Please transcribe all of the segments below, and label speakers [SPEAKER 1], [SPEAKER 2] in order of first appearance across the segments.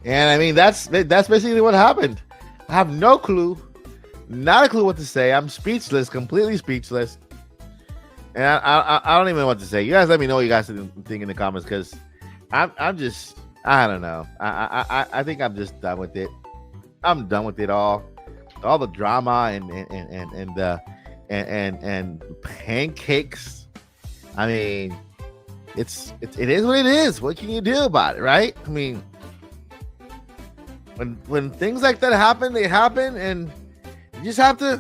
[SPEAKER 1] And I mean, that's basically what happened. I have no clue, not a clue what to say. I'm speechless, completely speechless, and I don't even know what to say. You guys, let me know what you guys think in the comments, because I'm just, I don't know. I think I'm just done with it. I'm done with it all the drama and pancakes. I mean, it is what it is. What can you do about it, right? I mean, when things like that happen, they happen, and you just have to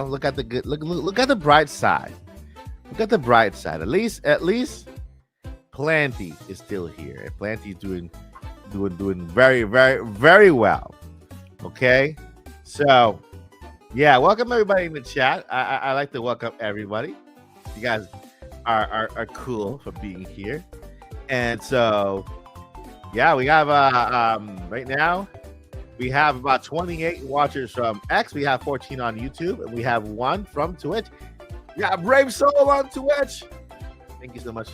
[SPEAKER 1] look at the good, look at the bright side. Look at the bright side. At least Planty is still here. And Planty is doing very, very, very well. Okay, so yeah, welcome everybody in the chat. I like to welcome everybody. You guys are cool for being here, and so yeah, we have right now we have about 28 watchers from X. We have 14 on YouTube, and we have 1 from Twitch. We got Brave Soul on Twitch. Thank you so much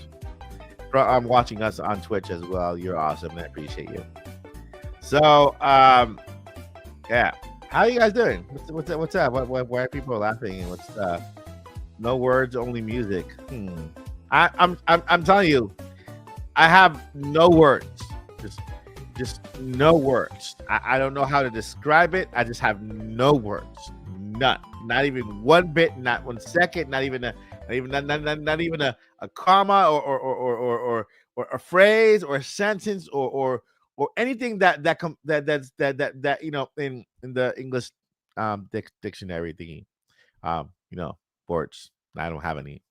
[SPEAKER 1] for watching us on Twitch as well. You're awesome, and I appreciate you. So yeah, how are you guys doing? What's up? Why are people laughing? And what's no words, only music? I'm telling you, I have no words. Just no words. I don't know how to describe it. I just have no words. None. Not even 1 bit. Not 1 second. Not even a comma or a phrase or a sentence or anything that in the English dictionary thingy. Words. I don't have any.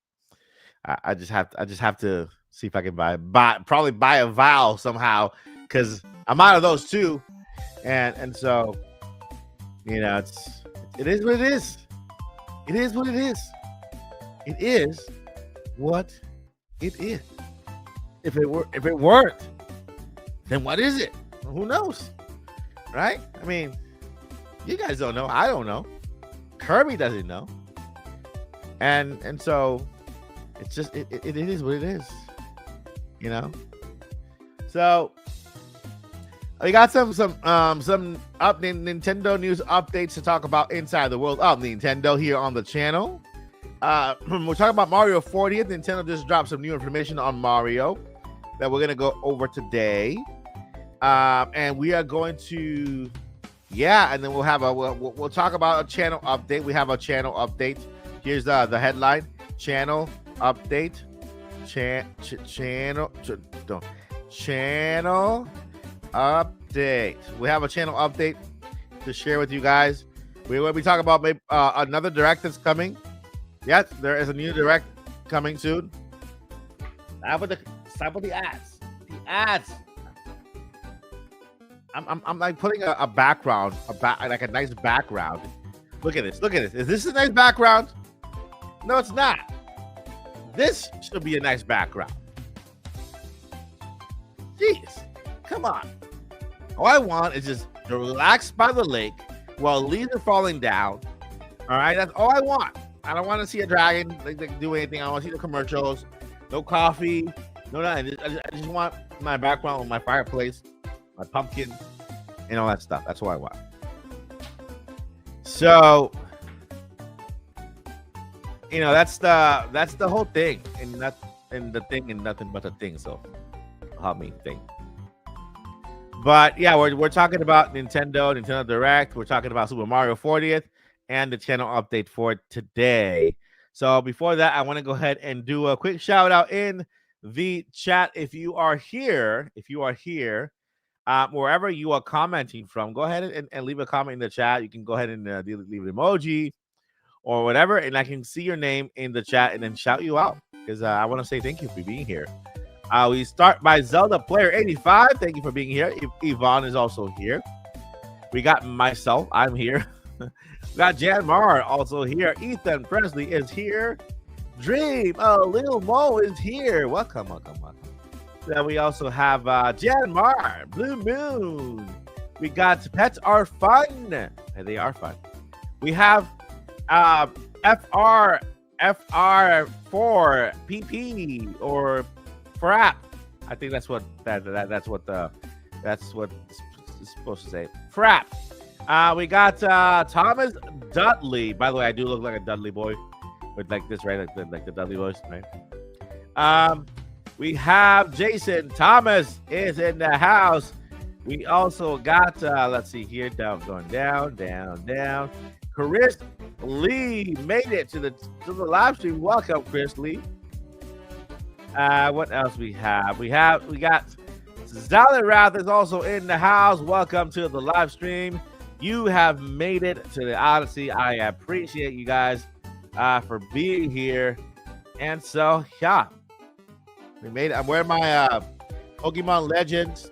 [SPEAKER 1] I just have to see if I can probably buy a vowel somehow, because I'm out of those too, and so it is what it is. It is what it is. It is what it is. If it weren't, then what is it? Who knows? Right? I mean, you guys don't know. I don't know. Kirby doesn't know. And so it's just it is what it is. You know? So we got some Nintendo news updates to talk about inside the world of Nintendo here on the channel. We're talking about Mario 40th. Nintendo just dropped some new information on Mario that we're gonna go over today. And we are going to, and then we'll have we'll talk about a channel update. We have a channel update. Here's the headline: channel update. Channel update. We have a channel update to share with you guys. We're going to be talking about maybe another direct that's coming. Yes, there is a new direct coming soon. Stop with the ads. The ads. I'm like putting a background, like a nice background. Look at this. Look at this. Is this a nice background? No, it's not. This should be a nice background. Jeez, come on. All I want is just to relax by the lake while leaves are falling down. All right, that's all I want. I don't want to see a dragon like do anything. I don't want to see the commercials. No coffee. No nothing. I just want my background with my fireplace, my pumpkin, and all that stuff. That's what I want. So, you know, that's the whole thing, and the thing and nothing but the thing. So, help me think. But yeah, we're talking about Nintendo Direct. We're talking about Super Mario 40th and the channel update for today. So before that, I want to go ahead and do a quick shout out in the chat. If you are here, wherever you are commenting from, go ahead and leave a comment in the chat. You can go ahead and leave an emoji or whatever, and I can see your name in the chat and then shout you out because I want to say thank you for being here. We start by Zelda Player 85. Thank you for being here. Yvonne is also here. We got myself. I'm here. We got Jan Mar also here. Ethan Presley is here. Dream, Lil Mo is here. Welcome. Then we also have Jan Mar, Blue Moon. We got Pets Are Fun. And they are fun. We have FR4 PP or Frap. I think that's what that's what it's supposed to say. Frap. We got Thomas Dudley. By the way, I do look like a Dudley boy with like this, right? Like the Dudley boys, right? We have Jason Thomas is in the house. We also got let's see here, going down. Chris Lee made it to the live stream. Welcome, Chris Lee. What else we have? We got Zalirath is also in the house. Welcome to the live stream. You have made it to the Odyssey. I appreciate you guys for being here. And so, yeah, we made it. I'm wearing my Pokemon Legends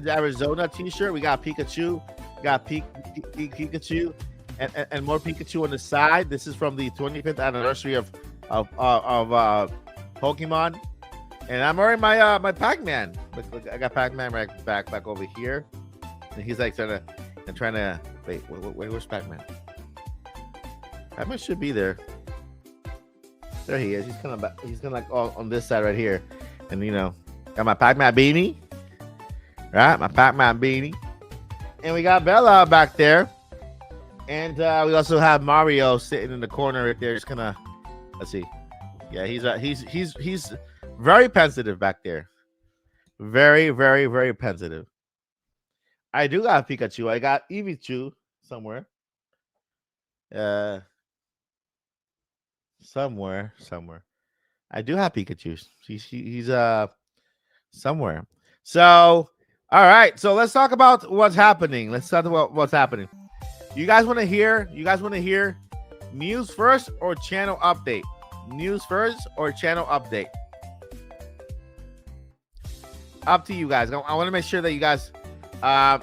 [SPEAKER 1] Arizona t-shirt. We got Pikachu. We got Pikachu and more Pikachu on the side. This is from the 25th anniversary of Pokemon, and I'm wearing my my Pac-Man. Look, I got Pac-Man right back over here, and he's like trying to wait. Where's Pac-Man? Pac-Man should be there. There he is. He's kind of like on this side right here, and you know, got my Pac-Man beanie, right? My Pac-Man beanie, and we got Bella back there, and we also have Mario sitting in the corner right there, just kind of. Let's see. Yeah, he's very pensive back there. Very, very, very pensive. I do got Pikachu. I got Eeveechu somewhere. Somewhere. I do have Pikachu. He's somewhere. So, all right. So let's talk about what's happening. You guys want to hear? News first or channel update? News first or channel update? Up to you guys. I want to make sure that you guys are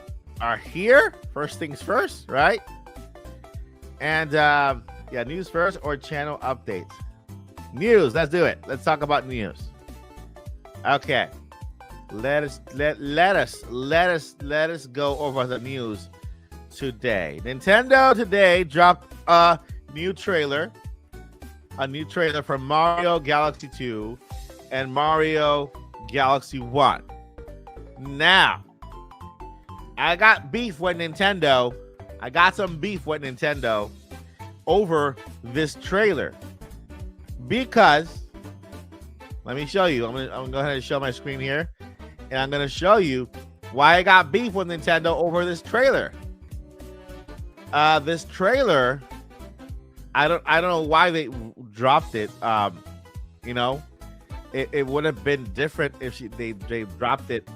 [SPEAKER 1] here. First things first, right? And Yeah, news first or channel updates? News. Let's do it. Let's talk about news. Okay. Let us go over the news today. Nintendo today dropped a new trailer for Mario Galaxy 2 and Mario Galaxy 1. Now, I got beef with Nintendo. I got some beef with Nintendo over this trailer because let me show you. I'm gonna go ahead and show my screen here, and I'm gonna show you why I got beef with Nintendo over this trailer. This trailer, I don't know why they dropped it. You know, it would have been different if they dropped it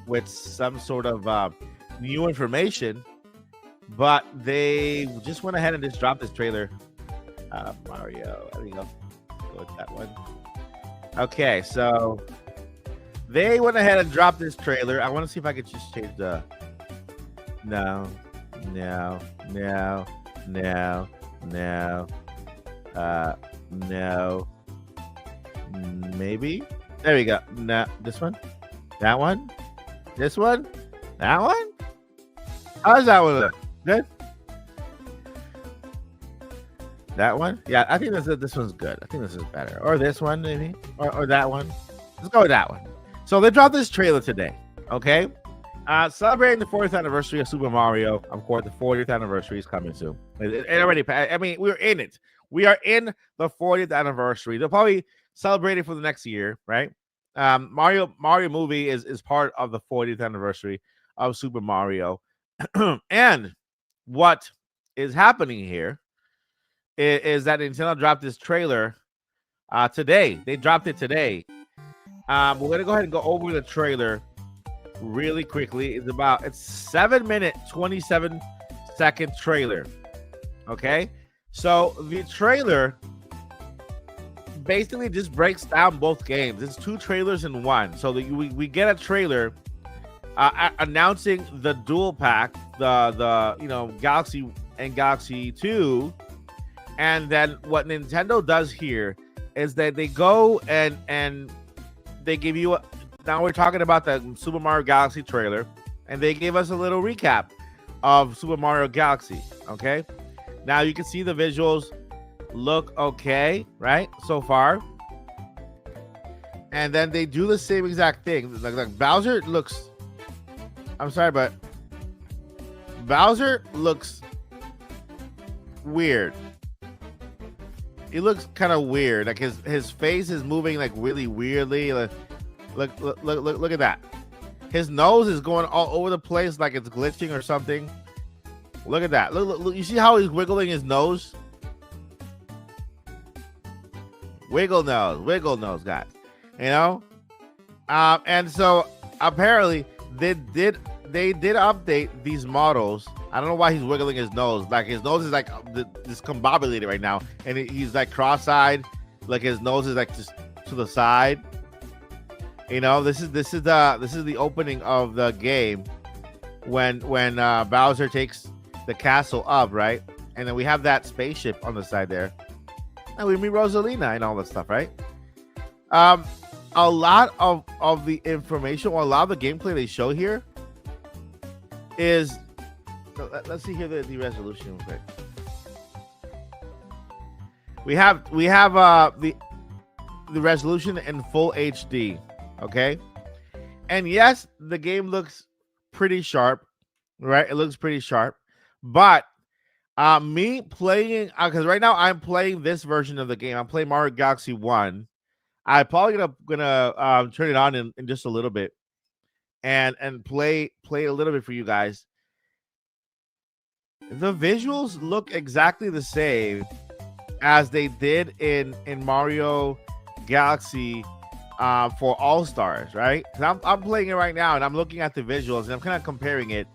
[SPEAKER 1] with some sort of new information, but they just went ahead and just dropped this trailer. Mario, there we go. Go with that one. Okay, so they went ahead and dropped this trailer. I want to see if I could just change the no. No. Maybe. There we go. No, this one. That one. This one. That one. How's that one look? Good. That one? Yeah, I think this one's good. I think this is better. Or this one, maybe. Or that one. Let's go with that one. So they dropped this trailer today. Okay. Celebrating the 40th anniversary of Super Mario. Of course, the 40th anniversary is coming soon. It already passed. I mean, we're in it. We are in the 40th anniversary. They'll probably celebrate it for the next year, right? Mario movie is part of the 40th anniversary of Super Mario. And what is happening here is that Nintendo dropped this trailer today. They dropped it today. We're gonna go ahead and go over the trailer really quickly. It's 7-minute 27-second trailer. Okay, so the trailer basically just breaks down both games. It's 2 trailers in one. So we get a trailer announcing the dual pack, the Galaxy and Galaxy 2. And then what Nintendo does here is that they go and they give you now we're talking about the Super Mario Galaxy trailer, and they gave us a little recap of Super Mario Galaxy. Okay, now you can see the visuals look okay, right, so far. And then they do the same exact thing. Like Bowser looks, I'm sorry, but Bowser looks weird. He looks kind of weird. Like his face is moving like really weirdly. Like, look at that. His nose is going all over the place like it's glitching or something. Look at that. Look. You see how he's wiggling his nose? Wiggle nose, guys. You know? And so apparently they did update these models. I don't know why he's wiggling his nose. Like his nose is like discombobulated right now, and he's like cross-eyed. Like his nose is like just to the side. You know, this is the opening of the game when Bowser takes the castle up, right? And then we have that spaceship on the side there, and we meet Rosalina and all that stuff, right? A lot of the information, or a lot of the gameplay they show here is. Let's see here the resolution real quick. We have the resolution in full HD, okay? And yes, the game looks pretty sharp, right? It looks pretty sharp, but me playing because right now I'm playing this version of the game. I'm playing Mario Galaxy 1. I'm probably gonna turn it on in just a little bit and play a little bit for you guys. The visuals look exactly the same as they did in Mario Galaxy for All Stars, right? I'm playing it right now and I'm looking at the visuals and I'm kind of comparing it.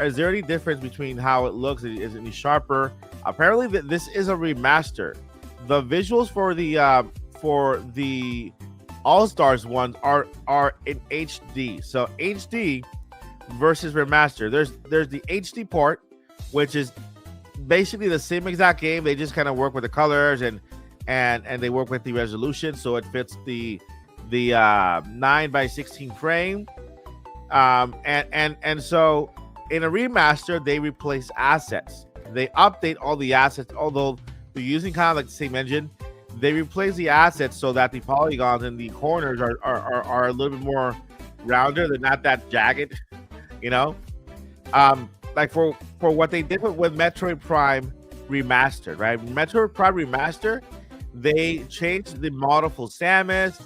[SPEAKER 1] Is there any difference between how it looks? Is it any sharper? Apparently, this is a remaster. The visuals for the All Stars ones are in HD. So HD versus remaster. There's the HD port, which is basically the same exact game. They just kind of work with the colors and they work with the resolution, so it fits the 9:16 frame. And so in a remaster, they replace assets. They update all the assets, although they're using kind of like the same engine. They replace the assets so that the polygons and the corners are a little bit more rounder. They're not that jagged, you know. Like for what they did with Metroid Prime Remastered, right? Metroid Prime Remaster, they changed the model for Samus.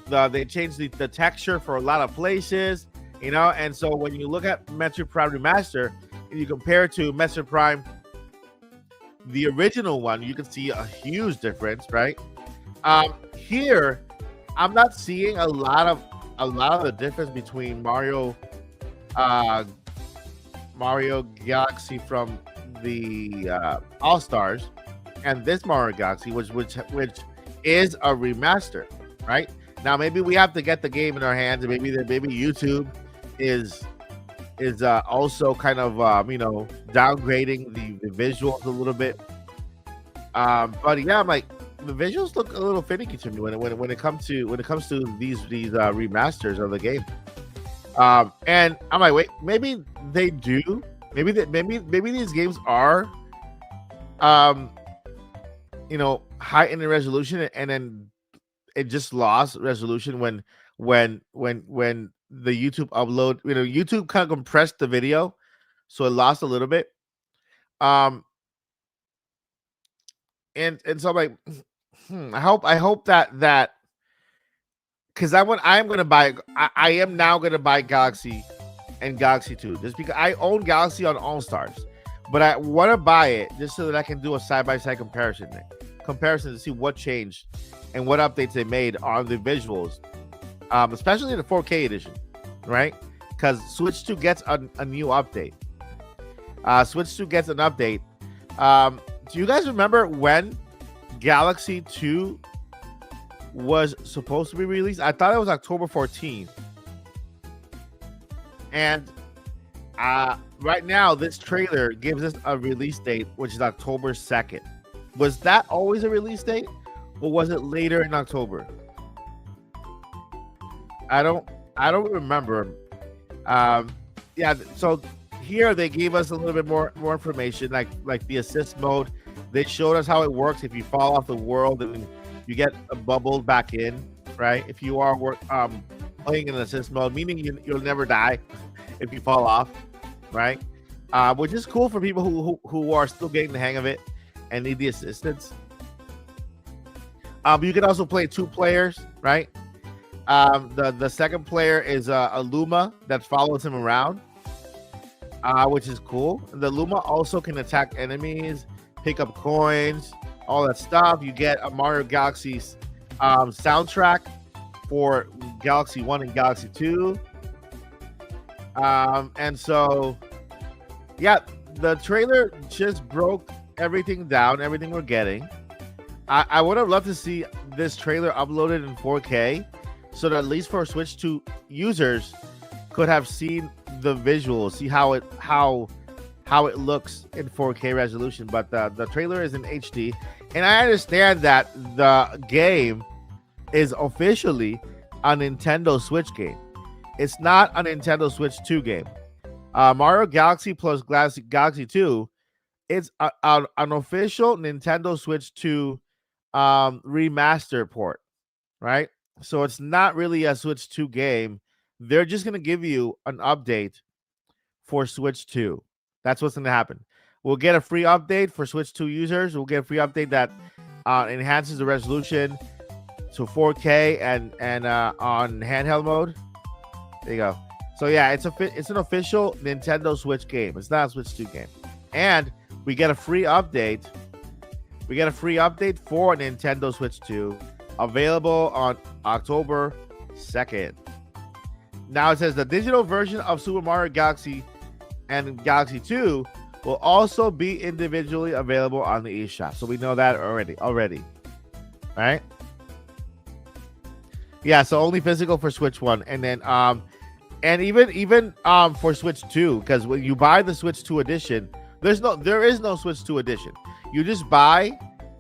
[SPEAKER 1] They changed the texture for a lot of places, you know. And so when you look at Metroid Prime Remaster and you compare it to Metroid Prime, the original one, you can see a huge difference, right? Here, I'm not seeing a lot of the difference between Mario Galaxy from the All Stars and this Mario Galaxy, which is a remaster, right? Now maybe we have to get the game in our hands, and maybe YouTube is also kind of downgrading the visuals a little bit. But yeah, I'm like, the visuals look a little finicky to me when it comes to these remasters of the game. And I'm like, wait, maybe they do. Maybe these games are high in the resolution, and then it just lost resolution when the YouTube upload, YouTube kind of compressed the video, so it lost a little bit. And so I'm like, I hope that because I am gonna buy. I am now gonna buy Galaxy and Galaxy 2 just because I own Galaxy on All Stars, but I want to buy it just so that I can do a side-by-side comparison to see what changed and what updates they made on the visuals, especially the 4K edition, right? Because Switch 2 gets a new update. Switch 2 gets an update. Do you guys remember when Galaxy 2 was supposed to be released? I thought it was October 14th. And right now, this trailer gives us a release date, which is October 2nd. Was that always a release date, or was it later in October? I don't remember. Yeah. So here they gave us a little bit more information, like the assist mode. They showed us how it works. If you fall off the world, and you get bubbled back in, right? If you are playing in assist mode, meaning you'll never die if you fall off, right? Which is cool for people who are still getting the hang of it and need the assistance. You can also play 2 players, right? The second player is a Luma that follows him around, which is cool. The Luma also can attack enemies, pick up coins, all that stuff. You get a Mario Galaxy soundtrack for Galaxy 1 and Galaxy 2. And so, yeah, the trailer just broke everything down, everything we're getting. I would have loved to see this trailer uploaded in 4K, so that at least for Switch 2 users could have seen the visuals, see how it looks in 4K resolution. But the trailer is in HD, and I understand that the game is officially a Nintendo Switch game. It's not a Nintendo Switch 2 game. Mario Galaxy plus Galaxy 2, it's an official Nintendo Switch 2 remaster port, right? So it's not really a Switch 2 game. They're just going to give you an update for Switch 2. That's what's going to happen. We'll get a free update for Switch 2 users. We'll get a free update that enhances the resolution to 4K and on handheld mode. There you go. So yeah, it's an official Nintendo Switch game. It's not a Switch 2 game. And we get a free update. We get a free update for Nintendo Switch 2, available on October 2nd. Now it says the digital version of Super Mario Galaxy and Galaxy 2 will also be individually available on the eShop. So we know that already. Right? Yeah, so only physical for Switch 1, and then and even for Switch 2, because when you buy the Switch 2 edition, there is no Switch 2 edition. You just buy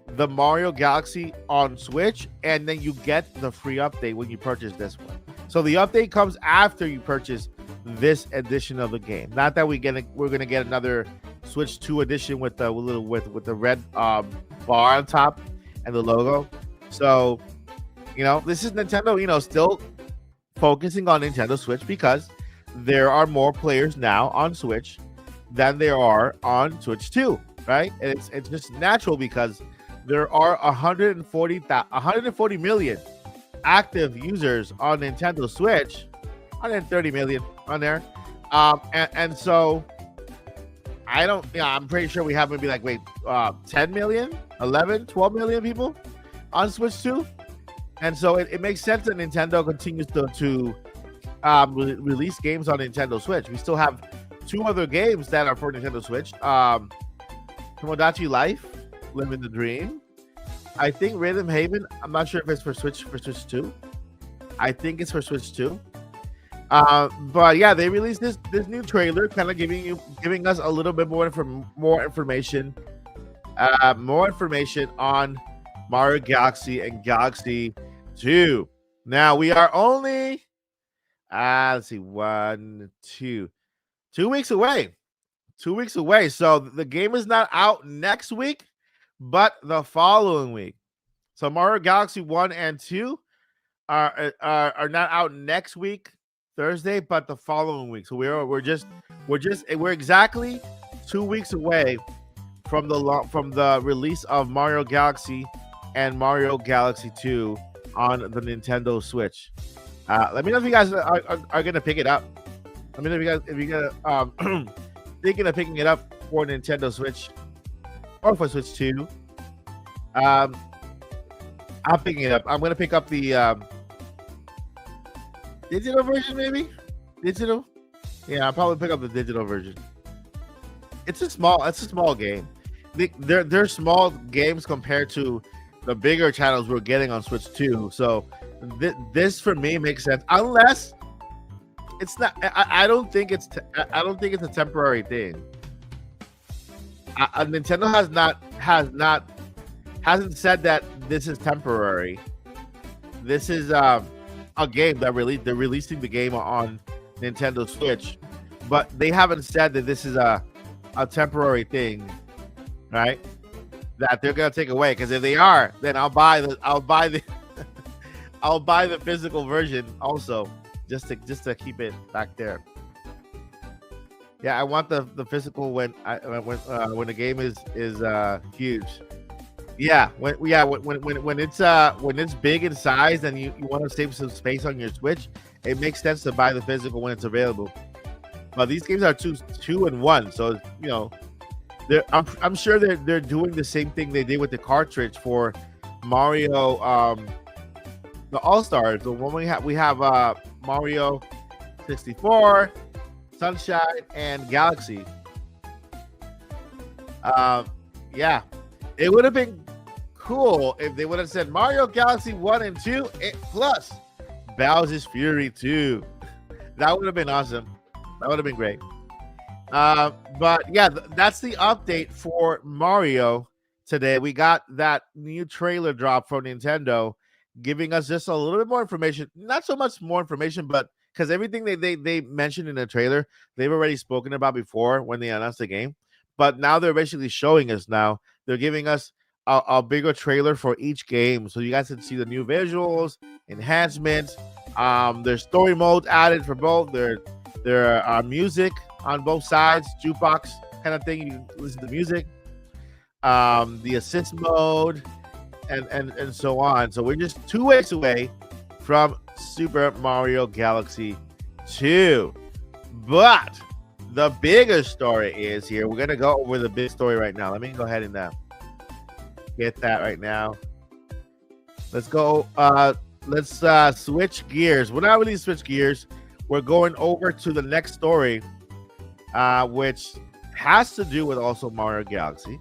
[SPEAKER 1] the Mario Galaxy on Switch, and then you get the free update when you purchase this one. So the update comes after you purchase this edition of the game. Not that we're gonna get another Switch 2 edition with the with the red bar on top and the logo. So this is Nintendo, still focusing on Nintendo Switch because there are more players now on Switch than there are on Switch 2, right? And it's just natural because there are 140 million active users on Nintendo Switch, 130 million on there. And so I'm pretty sure we have maybe 10 million, 11, 12 million people on Switch 2. And so it makes sense that Nintendo continues to release games on Nintendo Switch. We still have 2 other games that are for Nintendo Switch. Tomodachi Life, Living the Dream. I think Rhythm Haven. I'm not sure if it's for Switch 2. I think it's for Switch 2. But yeah, they released this new trailer, kind of giving us a little bit more information on Mario Galaxy and Galaxy 2. Now we are only let's see, 2 weeks away. 2 weeks away. So the game is not out next week, but the following week. So Mario Galaxy 1 and 2 are not out next week, Thursday, but the following week. So we're exactly 2 weeks away from the release of Mario Galaxy and Mario Galaxy 2 on the Nintendo Switch. Let me know if you guys are gonna pick it up. Let me know if you guys thinking of picking it up for Nintendo Switch or for Switch 2. I'm picking it up. I'm gonna pick up the digital version, maybe. Digital. Yeah, I'll probably pick up the digital version. It's a small game. They're small games compared to the bigger titles we're getting on Switch 2. So this for me makes sense, unless it's not. I don't think it's a temporary thing. Nintendo hasn't said that this is temporary. This is a game that they're releasing the game on Nintendo Switch, but they haven't said that this is a temporary thing, right? That they're gonna take away. Because if they are, then I'll buy the I'll buy the physical version also, just to keep it back there. Yeah, I want the physical when the game is huge. Yeah, when it's big in size and you want to save some space on your Switch, it makes sense to buy the physical when it's available. But these games are two and one, so I'm sure they're doing the same thing they did with the cartridge for Mario, the All-Stars. The one we have Mario 64, Sunshine, and Galaxy. Yeah, it would have been cool if they would have said Mario Galaxy 1 and 2 plus Bowser's Fury 2. That would have been awesome. That would have been great. But yeah, that's the update for Mario today. We got that new trailer drop from Nintendo, giving us just a little bit more information. Not so much more information, but because everything they mentioned in the trailer, they've already spoken about before when they announced the game. But now they're basically showing us now. They're giving us a bigger trailer for each game, so you guys can see the new visuals, enhancements. There's story modes added for both. There are music on both sides, jukebox kind of thing. You can listen to music. The assist mode, and so on. So we're just 2 weeks away from Super Mario Galaxy 2. But the bigger story is here. We're gonna go over the big story right now. Let me go ahead and get that right now. Let's go. Let's switch gears. We're not really switch gears. We're going over to the next story, which has to do with also Mario Galaxy,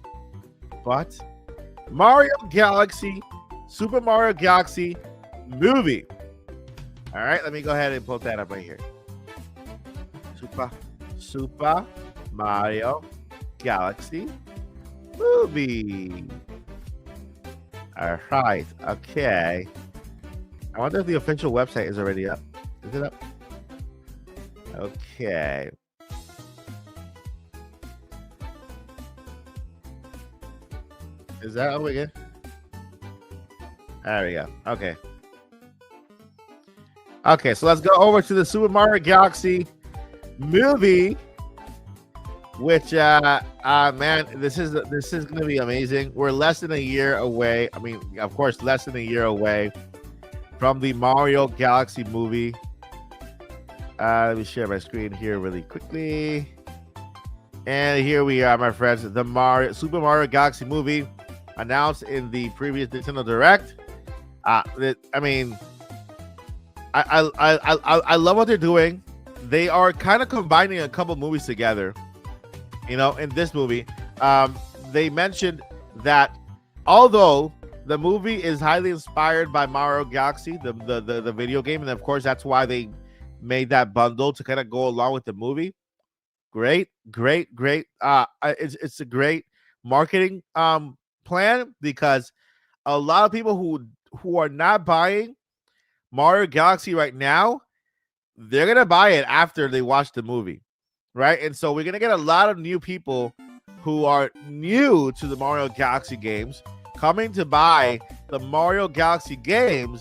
[SPEAKER 1] but Mario Galaxy, Super Mario Galaxy movie. All right, let me go ahead and pull that up right here. Super Mario Galaxy movie. All right. Okay. I wonder if the official website is already up. Is it up? Okay. Is that over again? There we go. Okay. Okay, so let's go over to the Super Mario Galaxy movie, which man, this is gonna be amazing. We're less than a year away. I mean, of course, less than a year away from the Mario Galaxy movie. Let me share my screen here really quickly. And here we are, my friends. The Super Mario Galaxy movie announced in the previous Nintendo Direct. I mean, I love what they're doing. They are kind of combining a couple movies together. You know, in this movie, they mentioned that although the movie is highly inspired by Mario Galaxy, the video game, and of course that's why they made that bundle to kind of go along with the movie. Great. It's a great marketing plan, because a lot of people who are not buying Mario Galaxy right now, they're gonna buy it after they watch the movie, right? And so we're gonna get a lot of new people who are new to the Mario Galaxy games coming to buy the Mario Galaxy games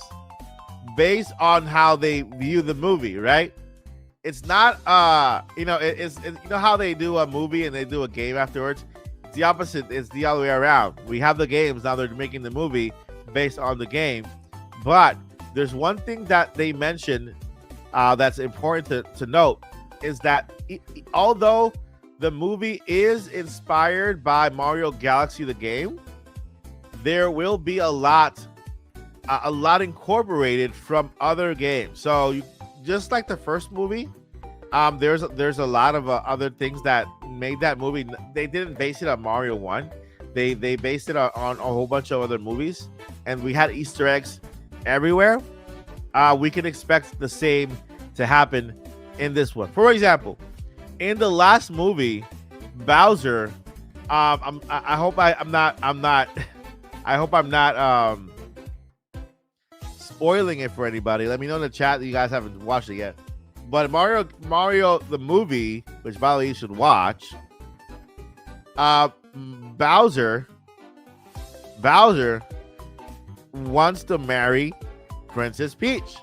[SPEAKER 1] based on how they view the movie, right? It's not you know, it's you know how they do a movie and they do a game afterwards. It's the opposite. It's the other way around. We have the games, now they're making the movie based on the game. But there's one thing that they mentioned that's important to note, is that although the movie is inspired by Mario Galaxy the game, there will be a lot incorporated from other games. So just like the first movie, there's a lot of other things that made that movie. They didn't base it on Mario 1. They based it on a whole bunch of other movies, and we had Easter eggs everywhere. We can expect the same to happen in this one. For example, in the last movie, Bowser, I hope I'm not spoiling it for anybody. Let me know in the chat that you guys haven't watched it yet. But Mario the movie, which by the way you should watch, Bowser wants to marry Princess Peach.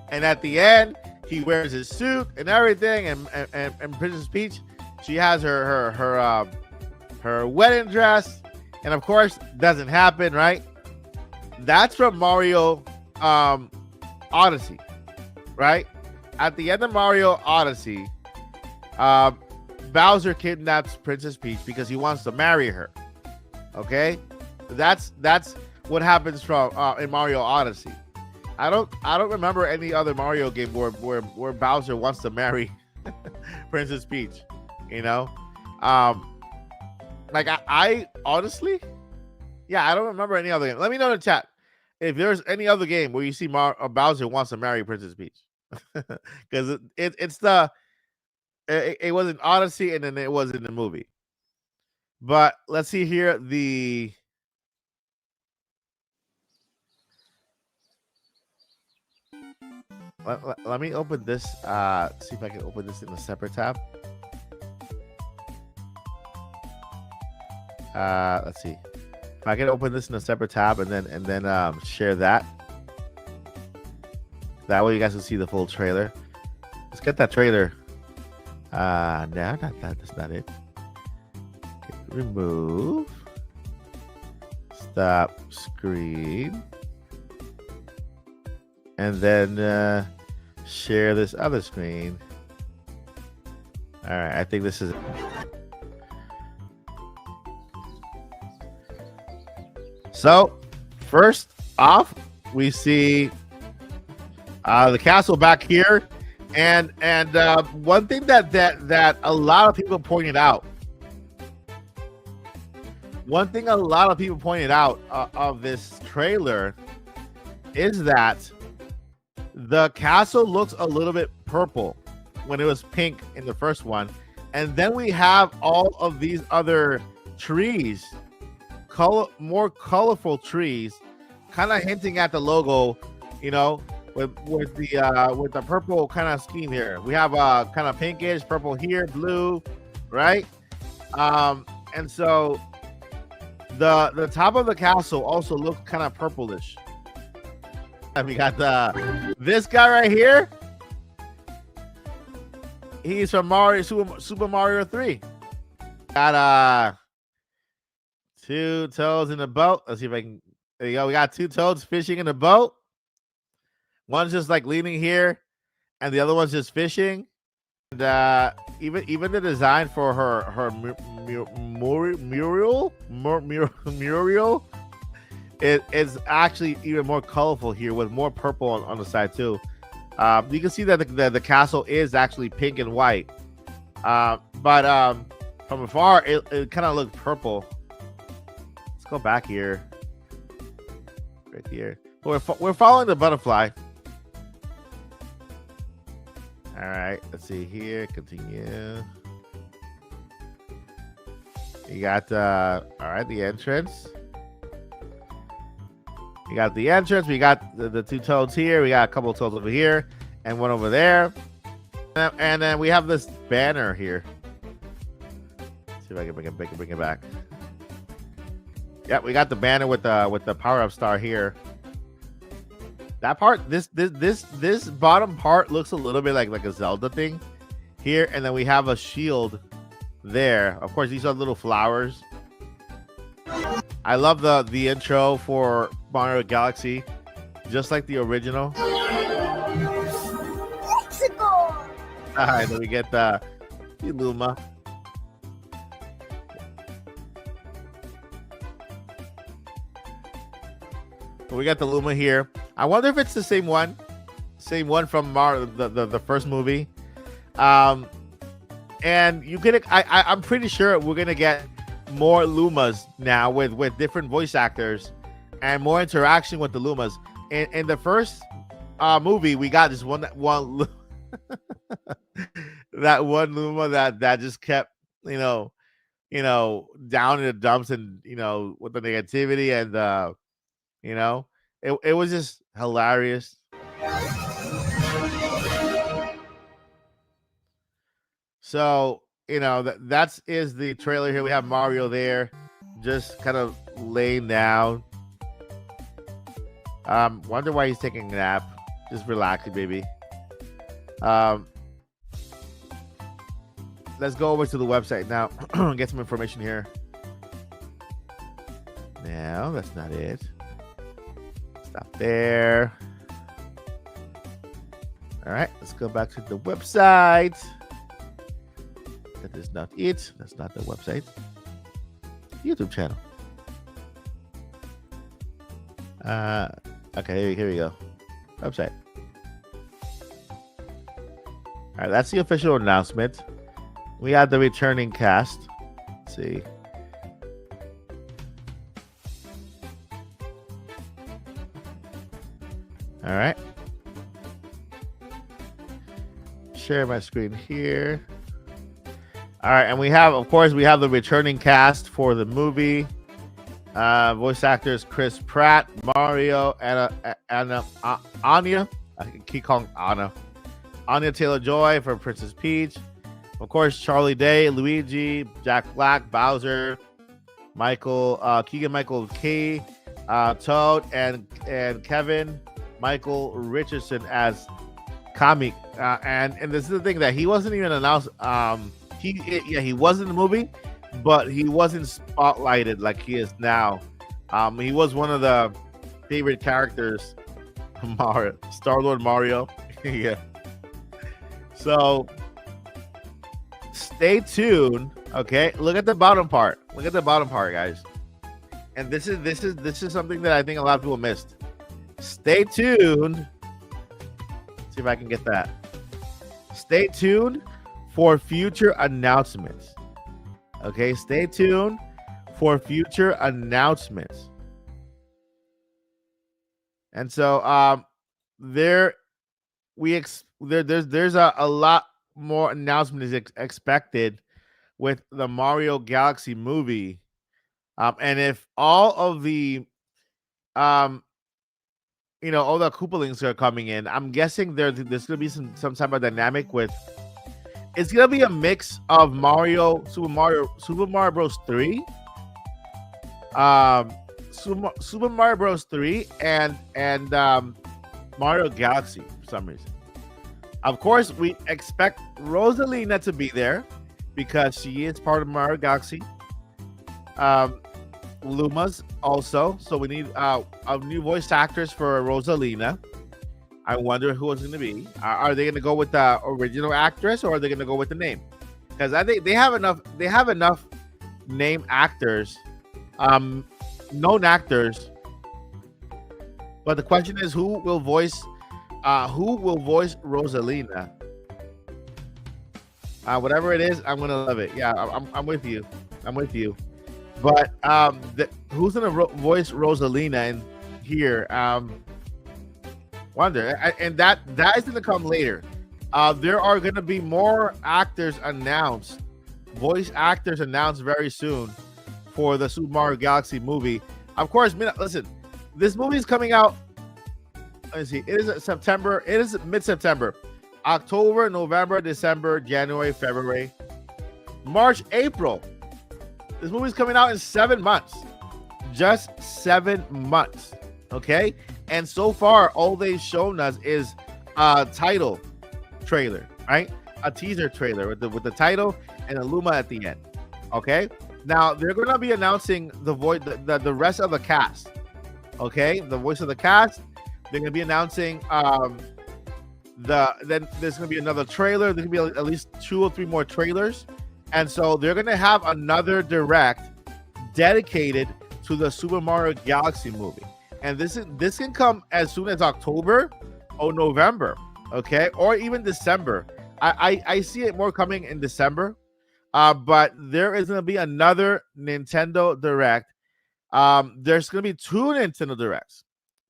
[SPEAKER 1] And at the end, he wears his suit and everything, and Princess Peach, she has her wedding dress, and of course doesn't happen, right? That's from Mario Odyssey, right? At the end of Mario Odyssey, Bowser kidnaps Princess Peach because he wants to marry her. Okay, that's what happens from in Mario Odyssey. I don't remember any other Mario game where Bowser wants to marry Princess Peach. You know, like I honestly, yeah, I don't remember any other game. Let me know in the chat if there's any other game where you see Bowser wants to marry Princess Peach, because it was in Odyssey and then it was in the movie. But let's see here let me open this. See if I can open this in a separate tab. Let's see if I can open this in a separate tab and then share that. That way you guys can see the full trailer. Let's get that trailer. No, not that. That's not it. Okay, remove. Stop screen. And then share this other screen. All right, I think this is it. So, first off, we see the castle back here, and one thing that a lot of people pointed out. One thing a lot of people pointed out of this trailer is that the castle looks a little bit purple when it was pink in the first one. And then we have all of these other trees, more colorful trees, kind of hinting at the logo, you know, with the purple kind of scheme here. We have kind of pinkish, purple here, blue, right? And so the top of the castle also looks kind of purplish. And we got this guy right here. He's from Super Mario 3. Got two toads in the boat. Let's see if I can. There you go. We got two toads fishing in the boat. One's just like leaning here, and the other one's just fishing. And even the design for her mural, it's actually even more colorful here with more purple on the side too. You can see that the castle is actually pink and white, but from afar it kind of looks purple. Let's go back here, right here. We're following the butterfly. All right, let's see here. Continue. You got all right, the entrance. You got the entrance. We got the two toads here. We got a couple of toads over here and one over there. And then we have this banner here. Let's see if I can bring it back. Yeah, we got the banner with the power-up star here. That part, this bottom part looks a little bit like a Zelda thing here, and then we have a shield there. Of course, these are little flowers. I love the intro for Mario Galaxy, just like the original. All right, then we get the Luma. We got the Luma here. I wonder if it's the same one from the first movie. And you get I'm pretty sure we're gonna get more Lumas now with different voice actors and more interaction with the Lumas. In the first movie, we got this one that one Luma that just kept down in the dumps and with the negativity and it was just hilarious. So that's the trailer here. We have Mario there, just kind of laying down. Wonder why he's taking a nap. Just relaxing, baby. Let's go over to the website now. Get some information here. No, that's not it. Stop there. All right, let's go back to the website. That is not it. That's not the website. YouTube channel. Okay, here we go. Website. All right, that's the official announcement. We have the returning cast. Let's see. All right. Share my screen here. All right, and we have the returning cast for the movie. Voice actors Chris Pratt, Mario, and Anya. I keep calling Anna. Anya Taylor-Joy for Princess Peach. Of course, Charlie Day, Luigi, Jack Black, Bowser, Keegan-Michael Key, Toad, and Kevin Michael Richardson as Kami. And this is the thing that he wasn't even announced. He was in the movie, but he wasn't spotlighted like he is now. He was one of the favorite characters, Star-Lord Mario. Yeah. So stay tuned. Okay, look at the bottom part. Look at the bottom part, guys. And this is something that I think a lot of people missed. Stay tuned. Let's see if I can get that. Stay tuned for future announcements. Okay, stay tuned for future announcements. And so there's a lot more announcement is expected with the Mario Galaxy movie. And if all of the um all the Koopalings are coming in, I'm guessing there's gonna be some type of dynamic with. It's gonna be a mix of Super Mario Bros. 3, um, Super Mario Bros. 3, and Mario Galaxy for some reason. Of course, we expect Rosalina to be there because she is part of Mario Galaxy. Um, Luma's also, so we need new voice actors for Rosalina. I wonder who it's going to be. Are they going to go with the original actress, or are they going to go with the name? Because I think they have enough. They have enough name actors, known actors. But the question is, who will voice Rosalina? Whatever it is, I'm gonna love it. Yeah, I'm with you. I'm with you. But who's gonna voice Rosalina in here? Wonder, and that is gonna come later. There are gonna be more actors announced, voice actors announced very soon for the Super Mario Galaxy movie. Of course, listen, this movie is coming out. Let me see. It is September. It is mid-September. October, November, December, January, February, March, April. This movie's coming out in 7 months. Just 7 months. Okay? And so far, all they've shown us is a title trailer, right? A teaser trailer with the title and a Luma at the end. Okay? Now, they're going to be announcing the rest of the cast. Okay? The voice of the cast. They're going to be announcing then there's going to be another trailer. There's going to be at least 2 or 3 more trailers. And so they're going to have another direct dedicated to the Super Mario Galaxy movie. And this can come as soon as October or November, okay? Or even December. I see it more coming in December. But there is going to be another Nintendo Direct. There's going to be 2 Nintendo Directs.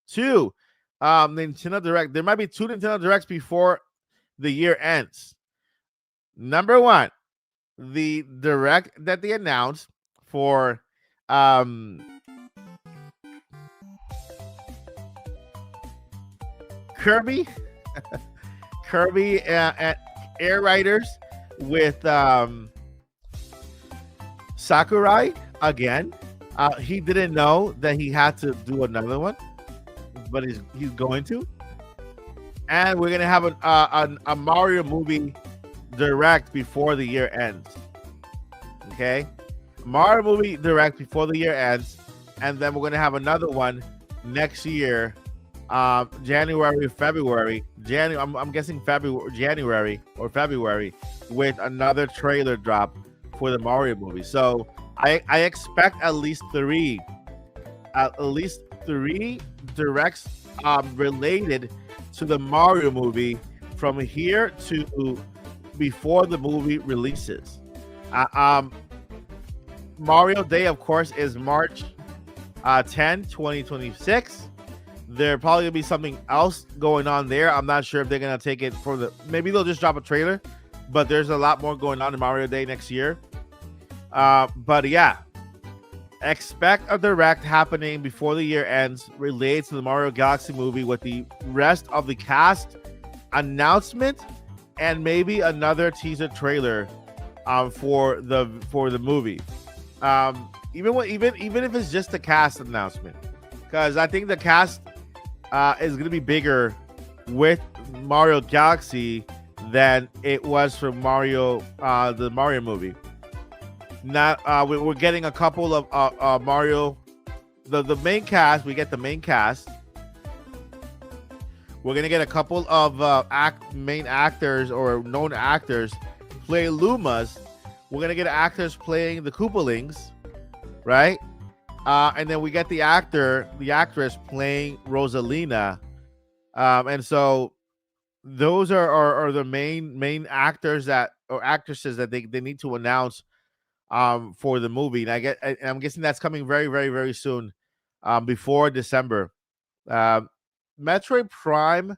[SPEAKER 1] 2 Nintendo Direct. There might be 2 Nintendo Directs before the year ends. Number 1, the Direct that they announced for Kirby and Air Riders with Sakurai again. He didn't know that he had to do another one, but he's going to. And we're gonna have a Mario movie Direct before the year ends. Okay, Mario movie Direct before the year ends, and then we're gonna have another one next year, January, February. I'm guessing January or February, with another trailer drop for the Mario movie. So I expect at least three directs related to the Mario movie from here to before the movie releases. Mario Day, of course, is March 10, 2026. There probably gonna be something else going on there. I'm not sure if they're gonna take it for maybe they'll just drop a trailer, but there's a lot more going on in Mario Day next year. But yeah, expect a direct happening before the year ends related to the Mario Galaxy movie with the rest of the cast announcement and maybe another teaser trailer for the movie. Even if it's just the cast announcement, because I think the cast is going to be bigger with Mario Galaxy than it was for the Mario movie. Not we're getting a couple of Mario, the main cast. We get the main cast. We're gonna get a couple of main actors or known actors play Lumas. We're gonna get actors playing the Koopalings, right? And then we get the actress playing Rosalina. And so those are the main actors or actresses that they need to announce for the movie. And I'm guessing that's coming very, very, very soon, before December. Metroid Prime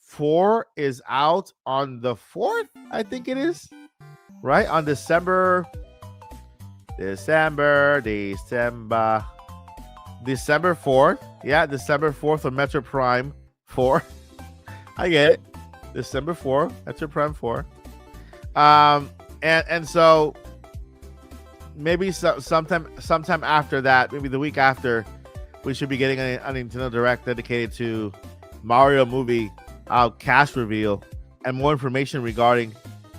[SPEAKER 1] 4 is out on the 4th, I think it is. Right? On December 4th. Yeah, December 4th on Metro Prime 4. I get it. December 4th, Metro Prime 4. And so maybe sometime after that, maybe the week after, we should be getting a Nintendo Direct dedicated to Mario movie cast reveal and more information regarding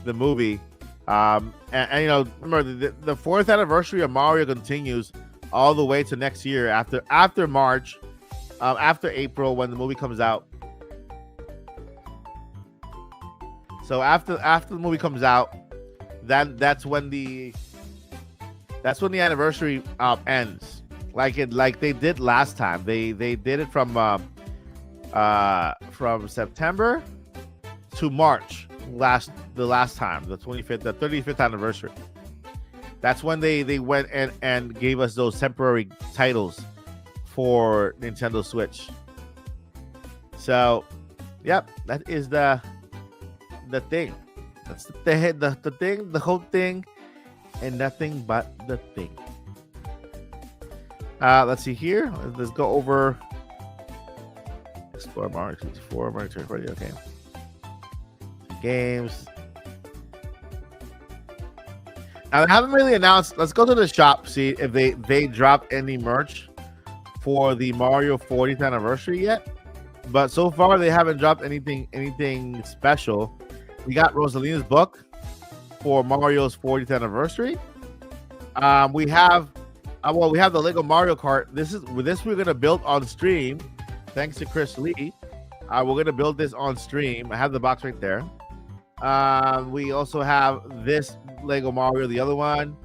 [SPEAKER 1] the movie. And you know, remember the 4th anniversary of Mario continues all the way to next year after March, after April when the movie comes out. So after the movie comes out, that's when the anniversary ends. Like they did last time. They did it from September to March the last time, the 35th anniversary. That's when they went and gave us those temporary titles for Nintendo Switch. So, yep, that is the thing. That's the thing, the whole thing, and nothing but the thing. Let's see here. Let's go over Explore Mario 64, Mario Kart Party. Okay. Games. Now they haven't really announced. Let's go to the shop, see if they dropped any merch for the Mario 40th anniversary yet. But so far they haven't dropped anything special. We got Rosalina's book for Mario's 40th anniversary. We have the Lego Mario Kart. This we're gonna build on stream, thanks to Chris Lee. We're gonna build this on stream. I have the box right there. We also have this Lego Mario, the other one.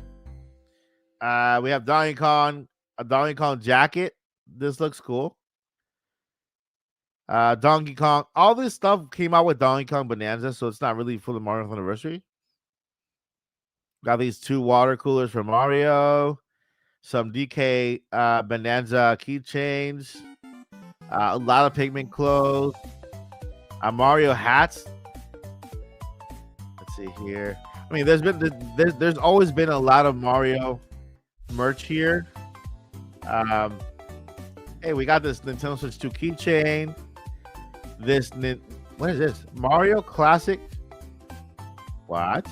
[SPEAKER 1] We have Donkey Kong, a Donkey Kong jacket. This looks cool. Donkey Kong. All this stuff came out with Donkey Kong Bonanza, so it's not really for the Mario anniversary. Got these 2 water coolers for Mario. Some DK Bonanza keychains. A lot of Pikmin clothes. Mario hats. Let's see here. I mean, there's always been a lot of Mario merch here. Hey, we got this Nintendo Switch 2 keychain. What is this? Mario Classic. What?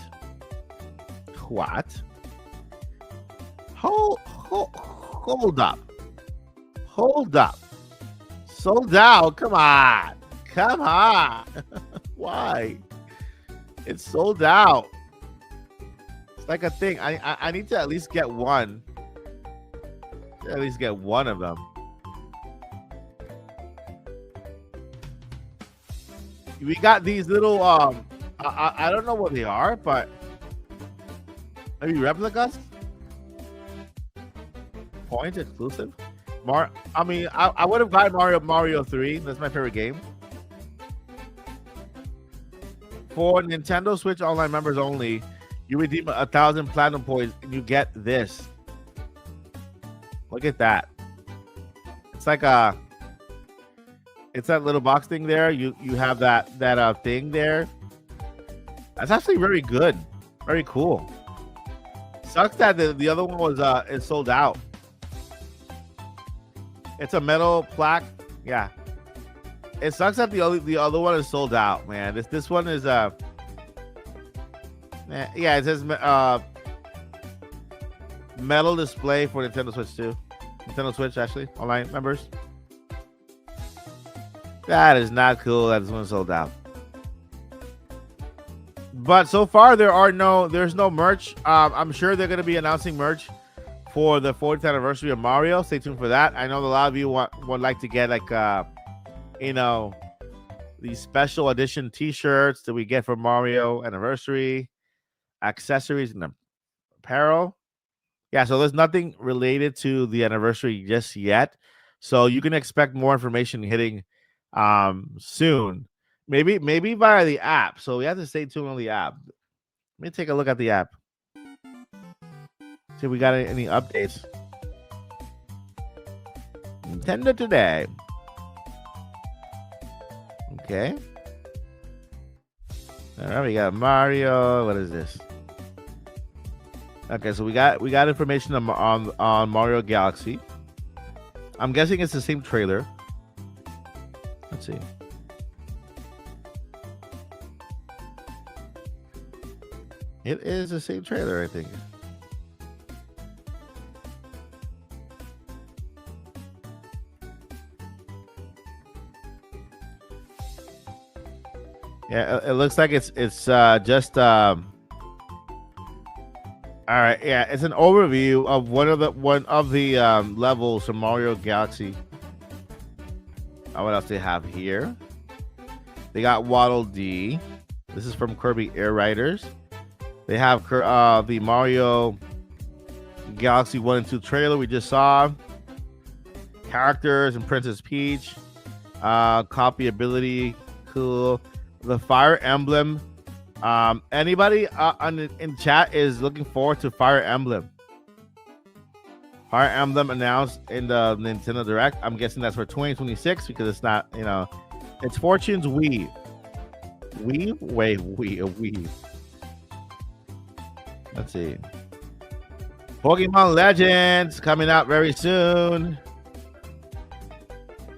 [SPEAKER 1] Hold up. Sold out. Come on. Why? It's sold out. It's like a thing. I need to at least get one. At least get one of them. We got these little I don't know what they are, but maybe replicas? Points exclusive? I would have gotten Mario 3. That's my favorite game. For Nintendo Switch Online members only, you redeem 1,000 platinum points and you get this. Look at that. It's like it's that little box thing there. You have that thing there. That's actually very good. Very cool. Sucks that the other one was is sold out. It's a metal plaque. Yeah. It sucks that the other one is sold out, man. This one is yeah, it says metal display for Nintendo Switch 2. Nintendo Switch actually online members. That is not cool that this one's sold out. But so far there's no merch. I'm sure they're gonna be announcing merch for the 40th anniversary of Mario. Stay tuned for that. I know a lot of you would like to get like these special edition t-shirts that we get for Mario anniversary, accessories and apparel. Yeah, so there's nothing related to the anniversary just yet. So you can expect more information hitting soon. Maybe via the app. So we have to stay tuned on the app. Let me take a look at the app. See if we got any updates. Nintendo Today. Okay. All right, we got Mario. What is this? Okay, so we got information on Mario Galaxy. I'm guessing it's the same trailer. Let's see. It is the same trailer, I think. Yeah, it looks like it's just all right. Yeah, it's an overview of one of the levels from Mario Galaxy. What else they have here? They got Waddle Dee. This is from Kirby Air Riders. They have the Mario Galaxy 1 and 2 trailer we just saw. Characters and Princess Peach. Copy ability, cool. The Fire Emblem. Anybody in chat is looking forward to Fire Emblem? Fire Emblem announced in the Nintendo Direct. I'm guessing that's for 2026 because it's not, it's Fortune's Weave. Weave. Let's see. Pokemon Legends coming out very soon.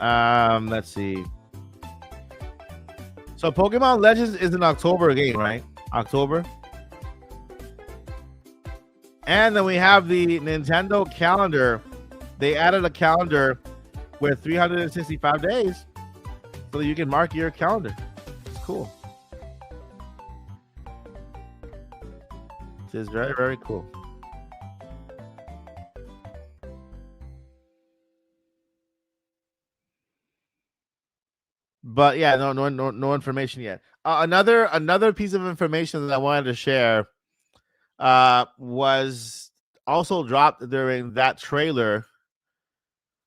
[SPEAKER 1] Let's see. So Pokemon Legends is an October game, right? October. And then we have the Nintendo calendar. They added a calendar with 365 days so that you can mark your calendar. It's cool. It is very, very cool. But yeah, no information yet. Another piece of information that I wanted to share was also dropped during that trailer.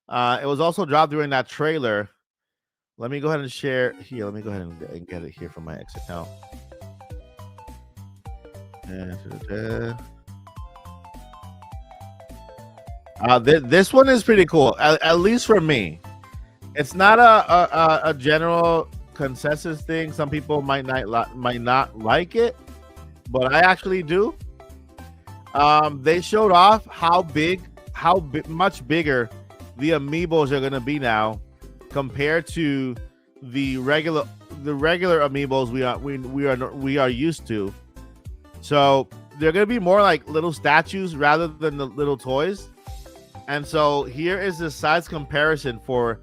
[SPEAKER 1] It was also dropped during that trailer. Let me go ahead and share here. Let me go ahead and get it here from my X account. This one is pretty cool, at least for me. It's not a general consensus thing. Some people might not like it, but I actually do. They showed off how much bigger the Amiibos are gonna be now compared to the regular Amiibos we are used to. So they're gonna be more like little statues rather than the little toys. And so here is the size comparison for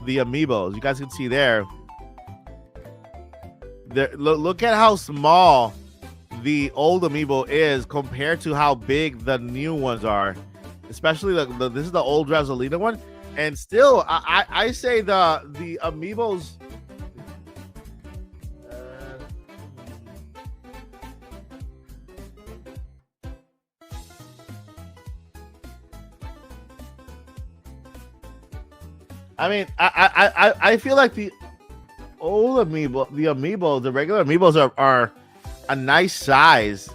[SPEAKER 1] the Amiibos. You guys can see there. Look at how small the old Amiibo is compared to how big the new ones are. Especially this is the old Rosalina one, and still I say the Amiibos. I mean, I feel like the old Amiibo, the regular Amiibos are a nice size,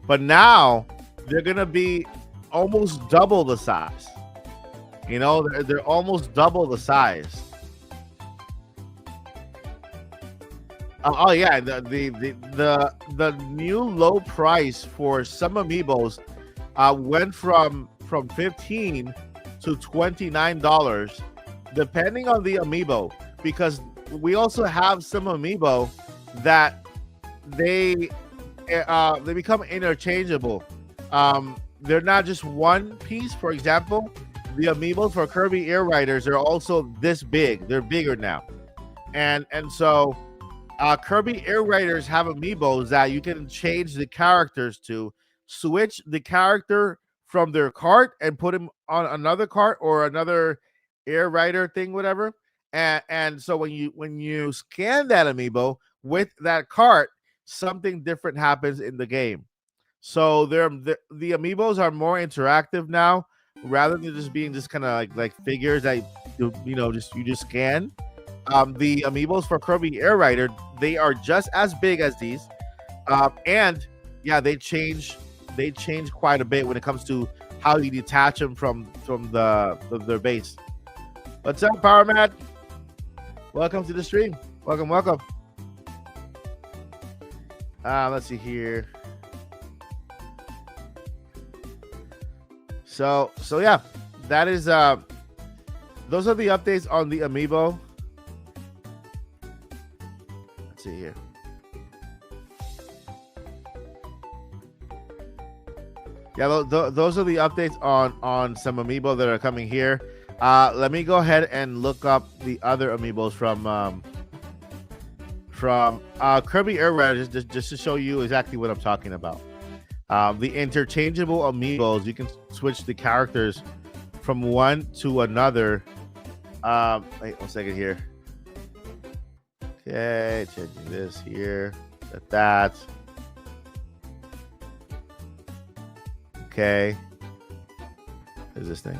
[SPEAKER 1] but now they're gonna be almost double the size. They're almost double the size. Oh yeah, the new low price for some Amiibos went from $15 to $29. Depending on the Amiibo, because we also have some Amiibo that they become interchangeable. They're not just one piece. For example, the Amiibos for Kirby Air Riders are also this big. They're bigger now, and so Kirby Air Riders have Amiibos that you can change the characters to, switch the character from their cart and put him on another cart or another Air Rider thing, whatever. And so when you scan that Amiibo with that cart, something different happens in the game. So the Amiibos are more interactive now, rather than just being kind of like figures that you just scan. The Amiibos for Kirby Air Rider, they are just as big as these, and yeah, they change quite a bit when it comes to how you detach them from their base. What's up, Power Matt? Welcome to the stream. Welcome. Let's see here. So yeah, that is those are the updates on the Amiibo. Let's see here. Yeah, those are the updates on some Amiibo that are coming here. Let me go ahead and look up the other Amiibos from Kirby Air Riders just to show you exactly what I'm talking about. The interchangeable Amiibos, you can switch the characters from one to another. Wait 1 second here. Okay, changing this here, that. Okay, is this thing?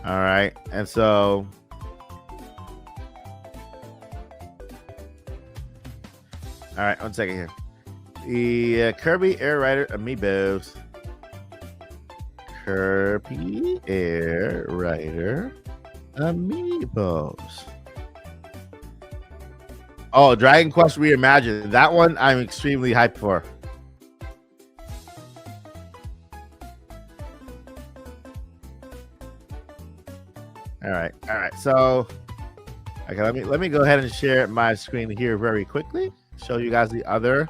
[SPEAKER 1] All right, and so all right, 1 second here. The Kirby Air Rider Amiibos. Kirby Air Rider Amiibos. Oh, Dragon Quest Reimagined. That one I'm extremely hyped for. All right. So, okay, let me go ahead and share my screen here very quickly. Show you guys the other.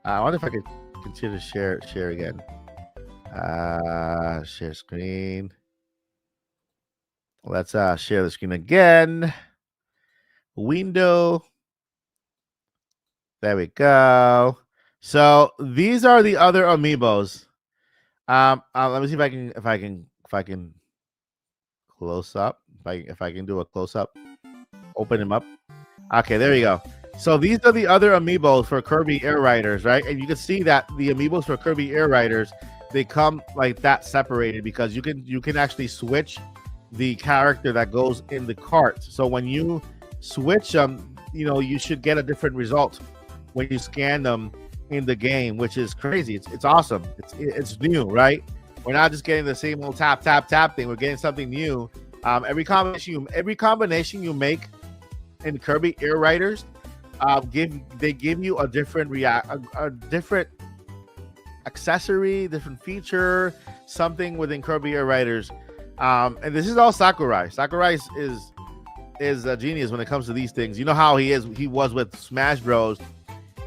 [SPEAKER 1] I wonder if I could continue to share again. Share screen. Let's share the screen again. Window. There we go. So these are the other Amiibos. Let me see if I can close up. If I can do a close up, open them up. Okay, there you go. So these are the other Amiibos for Kirby Air Riders, right? And you can see that the Amiibos for Kirby Air Riders, they come like that separated because you can actually switch the character that goes in the cart. So when you switch them, you should get a different result when you scan them in the game, which is crazy. It's awesome. It's new, right? We're not just getting the same old tap thing. We're getting something new. Every combination you make in Kirby Air Riders, they give you a different a different accessory, different feature, something within Kirby Air Riders. And this is all Sakurai. Sakurai is a genius when it comes to these things. You know how he was with Smash Bros.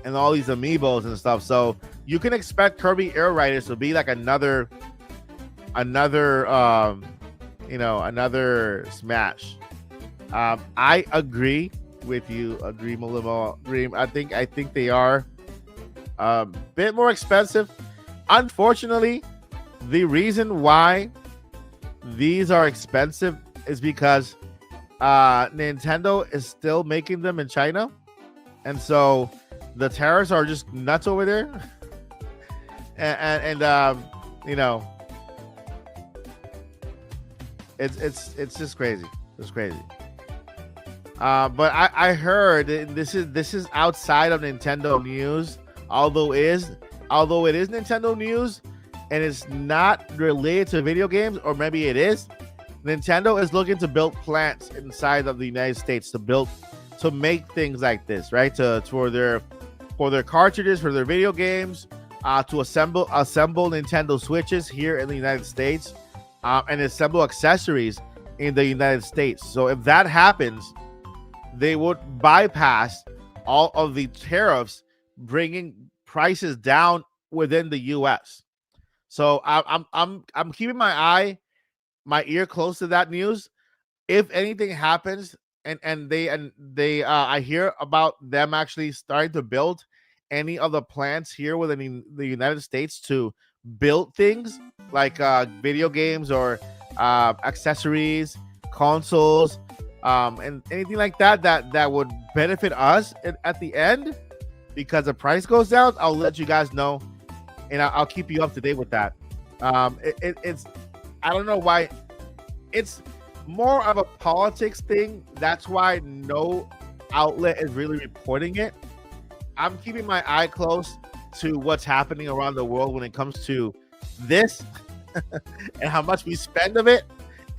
[SPEAKER 1] And all these Amiibos and stuff. So you can expect Kirby Air Riders to be like another Smash. I agree with you, Dream Dream. I think they are a bit more expensive. Unfortunately, the reason why these are expensive is because Nintendo is still making them in China, and so the tariffs are just nuts over there. and it's just crazy. It's crazy. But I heard this is outside of Nintendo news, although it is Nintendo news and it's not related to video games, or maybe it is. Nintendo is looking to build plants inside of the United States to make things like this, right? For their cartridges, for their video games, to assemble Nintendo Switches here in the United States, and assemble accessories in the United States. So if that happens, they would bypass all of the tariffs, bringing prices down within the U.S. So I'm keeping my ear close to that news. If anything happens, and they I hear about them actually starting to build any of the plants here within the United States to build things like video games or accessories, consoles, and anything like that would benefit us at the end because the price goes down. I'll let you guys know, and I'll keep you up to date with that. It's I don't know why. It's more of a politics thing. That's why no outlet is really reporting it. I'm keeping my eye close to what's happening around the world when it comes to this and how much we spend of it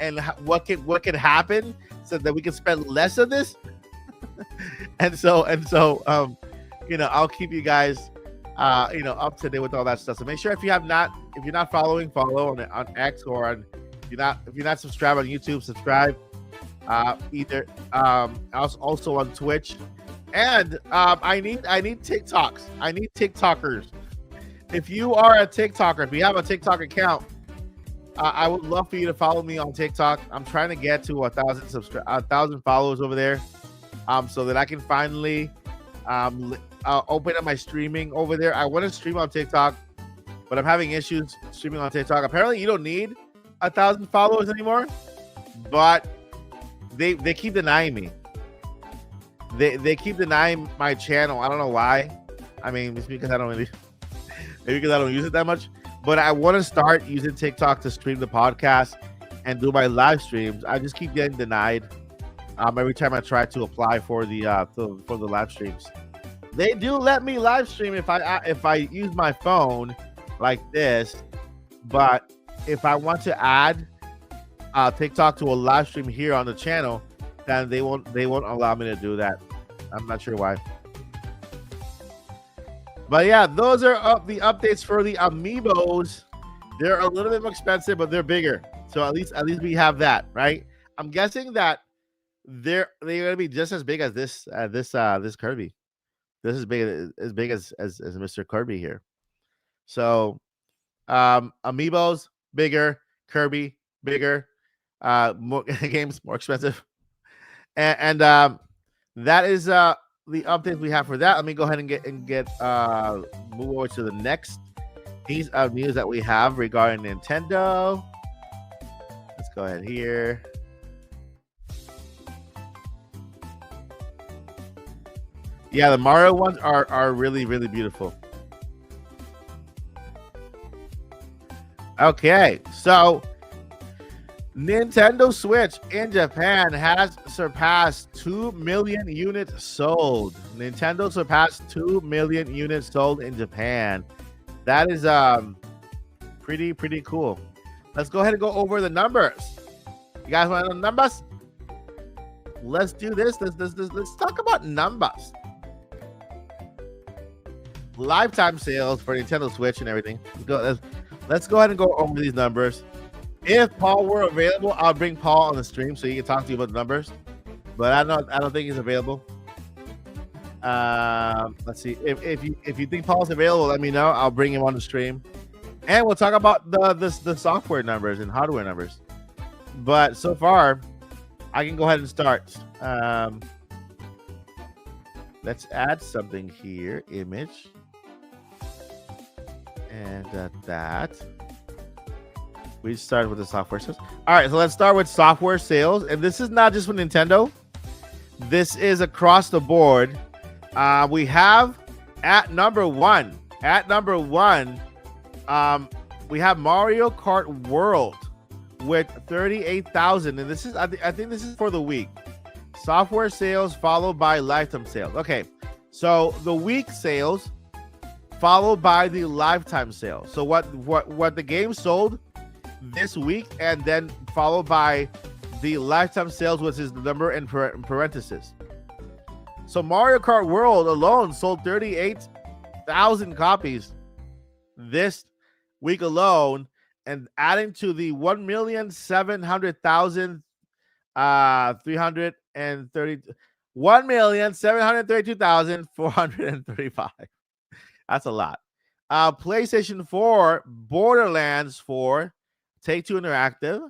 [SPEAKER 1] and what could happen so that we can spend less of this. And so I'll keep you guys up to date with all that stuff. So make sure if you're not following, follow on X, or if you're not subscribed on YouTube, subscribe. Either also on Twitch, and I need TikToks. I need TikTokers. If you are a TikToker, if you have a TikTok account, I would love for you to follow me on TikTok. I'm trying to get to 1,000 followers over there, so that I can finally open up my streaming over there. I want to stream on TikTok, but I'm having issues streaming on TikTok. Apparently, you don't need 1,000 followers anymore, but they keep denying me. They keep denying my channel. I don't know why. I mean, it's because maybe because I don't use it that much. But I want to start using TikTok to stream the podcast and do my live streams. I just keep getting denied every time I try to apply for the live streams. They do let me live stream if I use my phone like this, but if I want to add TikTok to a live stream here on the channel, then they won't allow me to do that. I'm not sure why. But yeah, those are the updates for the Amiibos. They're a little bit more expensive, but they're bigger. So at least we have that, right? I'm guessing that they're gonna be just as big as this Kirby. This is as big as Mr. Kirby here. So Amiibos bigger, Kirby bigger, more games more expensive, and that is the updates we have for that. Let me go ahead and get move over to the next piece of news that we have regarding Nintendo. Let's go ahead here. Yeah, the Mario ones are really, really beautiful. Okay, so Nintendo Switch in Japan has surpassed 2 million units sold. Nintendo surpassed 2 million units sold in Japan. That is pretty cool. Let's go ahead and go over the numbers. You guys want to know numbers? Let's do this. Let's talk about numbers. Lifetime sales for Nintendo Switch and everything. Let's go ahead and go over these numbers. If Paul were available, I'll bring Paul on the stream so he can talk to you about the numbers. But I don't think he's available. Let's see. If you think Paul's available, let me know. I'll bring him on the stream, and we'll talk about the software numbers and hardware numbers. But so far, I can go ahead and start. Let's add something here. Image, and that. We started with the software sales. All right, so let's start with software sales. And this is not just for Nintendo. This is across the board. We have at number one, we have Mario Kart World with 38,000. And this is, I think this is for the week. Software sales followed by lifetime sales. Okay, so the week sales followed by the lifetime sales. So what the game sold this week, and then followed by the lifetime sales, which is the number in parentheses. So Mario Kart World alone sold 38,000 copies this week alone, and adding to the 1,700,000 1,732,435. That's a lot. PlayStation 4 Borderlands 4 Take-Two Interactive.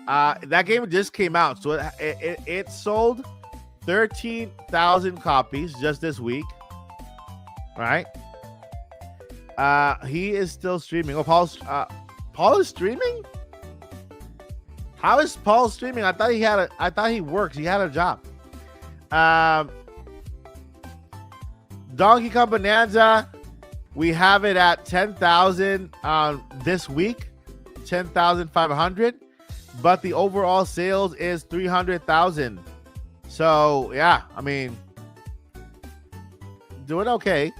[SPEAKER 1] That game just came out, so it sold 13,000 copies just this week. All right. He is still streaming. Oh, Paul is streaming? How is Paul streaming? I thought he works. He had a job. Donkey Kong Bonanza, we have it at 10,000 this week, 10,500, but the overall sales is 300,000. So yeah, I mean, doing okay,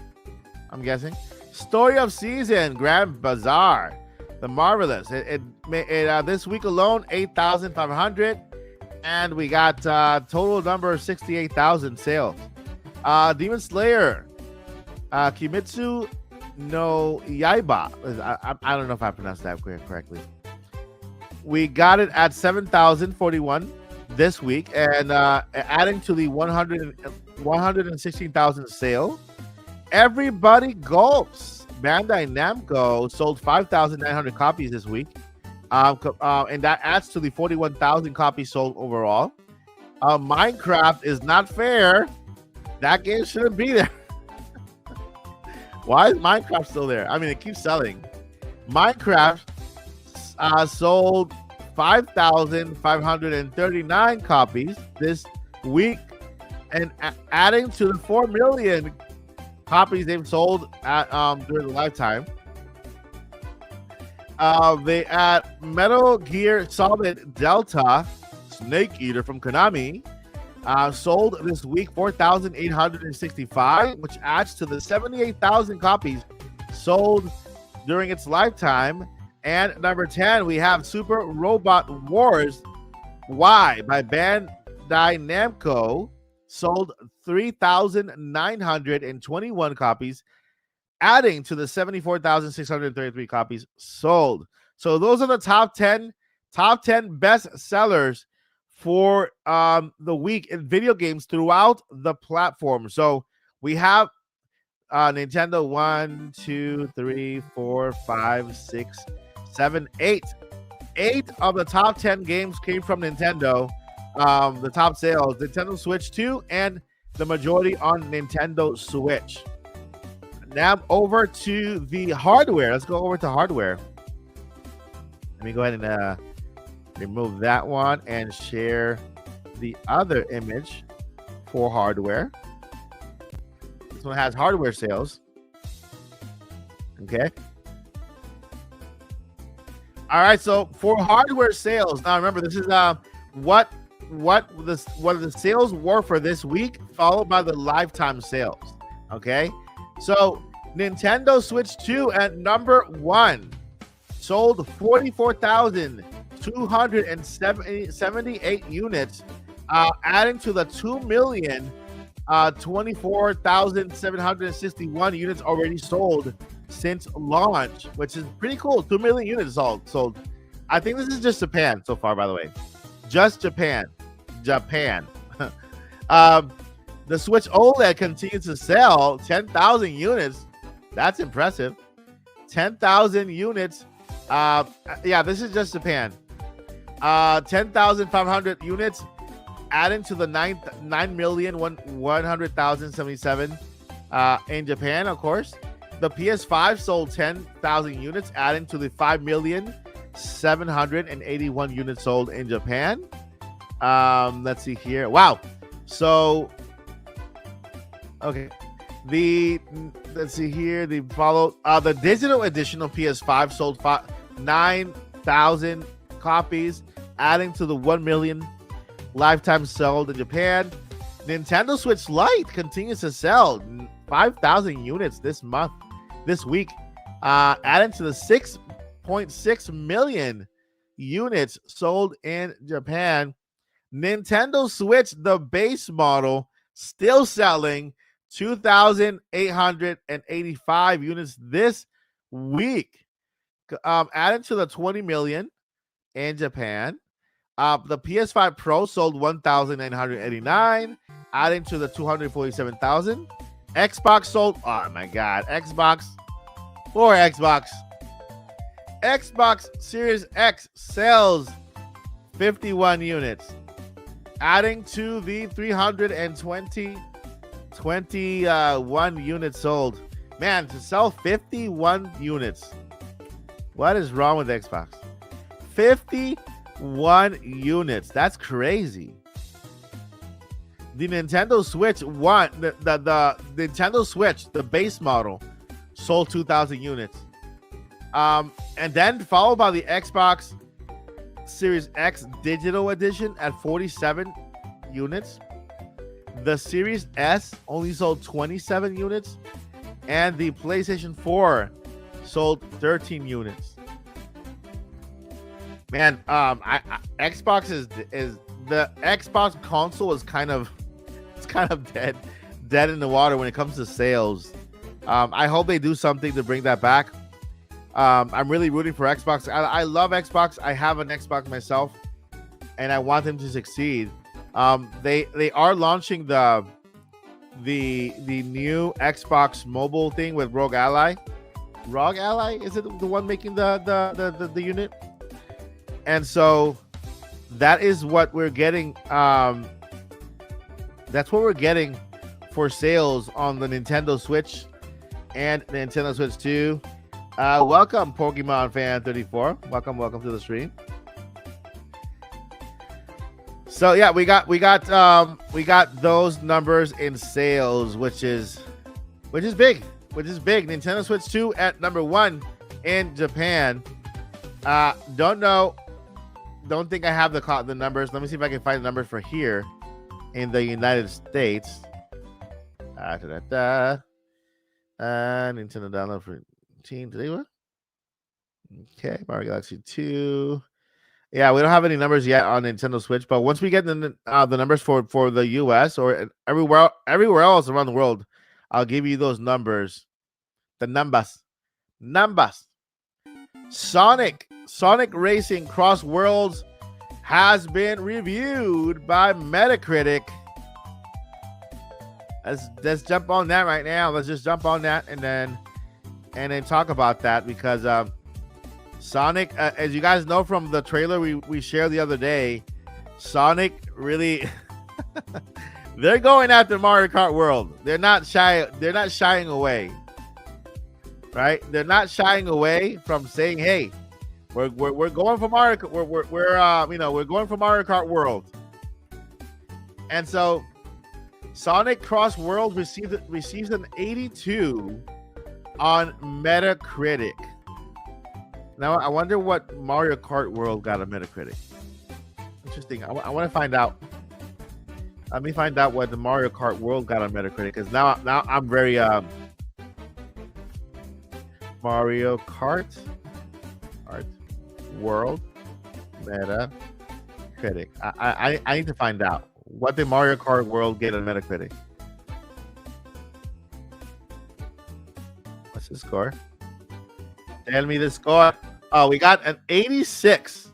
[SPEAKER 1] I'm guessing. Story of Season Grand Bazaar. The Marvelous. This week alone, 8,500. And we got total number of 68,000 sales. Demon Slayer. Kimetsu no Yaiba. I don't know if I pronounced that correctly. We got it at 7,041 this week, and adding to the 116,000 sale. Everybody Gulps. Bandai Namco sold 5,900 copies this week, and that adds to the 41,000 copies sold overall. Minecraft is not fair. That game shouldn't be there. Why is Minecraft still there? I mean, it keeps selling. Minecraft sold 5,539 copies this week, and adding to the 4 million copies they've sold at during the lifetime. They at Metal Gear Solid Delta Snake Eater from Konami sold this week 4,865, which adds to the 78,000 copies sold during its lifetime. And number 10, we have Super Robot Wars Y by Bandai Namco, sold 3,921 copies, adding to the 74,633 copies sold. So those are the top 10 best sellers for the week in video games throughout the platform. So we have Nintendo 1, 2, 3, 4, 5, 6, 7, 8. 8 of the top 10 games came from Nintendo. The top sales, Nintendo Switch 2, and the majority on Nintendo Switch. Now over to the hardware. Let's go over to hardware. Let me go ahead and remove that one and share the other image for hardware. This one has hardware sales. Okay. All right. So for hardware sales, now remember this is what the sales were for this week, followed by the lifetime sales. Okay, so Nintendo Switch 2 at number 1 sold 44,278 units, adding to the 2,024,761 units already sold since launch, which is pretty cool. 2 million units sold. I think this is just Japan so far, by the way. Just Japan. The Switch OLED continues to sell 10,000 units. That's impressive. 10,000 units. Yeah, this is just Japan. 10,500 units, adding to the 9,100,077 in Japan, of course. The PS5 sold 10,000 units, adding to the 5,781 units sold in Japan. Let's see here. Wow. So, okay. Let's see here. The digital edition of PS5 sold 9,000 copies, adding to the 1 million lifetime sold in Japan. Nintendo Switch Lite continues to sell 5,000 units this week, adding to the 6.6 million units sold in Japan. Nintendo Switch, the base model, still selling 2,885 units this week, added to the 20 million in Japan. The PS5 Pro sold 1,989, adding to the 247,000. Xbox sold, oh my God, Xbox Series X sells 51 units, adding to the 321 units sold. Man, to sell 51 units. What is wrong with Xbox? 51 units. That's crazy. The Nintendo Switch the Nintendo Switch, the base model, sold 2,000 units. And then followed by the Xbox Series X Digital Edition at 47 units. The Series S only sold 27 units. And the PlayStation 4 sold 13 units. Man, Xbox is the Xbox console is kind of it's kind of dead in the water when it comes to sales. I hope they do something to bring that back. I'm really rooting for Xbox. I love Xbox. I have an Xbox myself, and I want them to succeed. They are launching the new Xbox mobile thing with Rogue Ally. Rogue Ally, is it the one making the unit? And so that is what we're getting. That's what we're getting for sales on the Nintendo Switch and the Nintendo Switch 2. Welcome, Pokemon Fan 34. Welcome to the stream. So yeah, we got those numbers in sales, which is big. Nintendo Switch 2 at number 1 in Japan. Don't think I have the numbers. Let me see if I can find the numbers for here in the United States. Nintendo download for teen today. What? Okay, Mario Galaxy 2. Yeah, we don't have any numbers yet on Nintendo Switch, but once we get the numbers for the US or everywhere else around the world, I'll give you those numbers. The numbers. Sonic Racing Cross Worlds has been reviewed by Metacritic. Let's jump on that right now. Let's just jump on that and then talk about that, because Sonic, as you guys know from the trailer we shared the other day, Sonic really they're going after Mario Kart World. They're not shying away. Right? They're not shying away from saying, "Hey, we're going for Mario. We're going for Mario Kart World." And so, Sonic Cross Worlds receives an 82 on Metacritic. Now, I wonder what Mario Kart World got on Metacritic. Interesting. I want to find out. Let me find out what the Mario Kart World got on Metacritic, because now I'm very Mario Kart World Metacritic. I need to find out what did Mario Kart World get on Metacritic. What's the score? Tell me the score. Oh, we got an 86.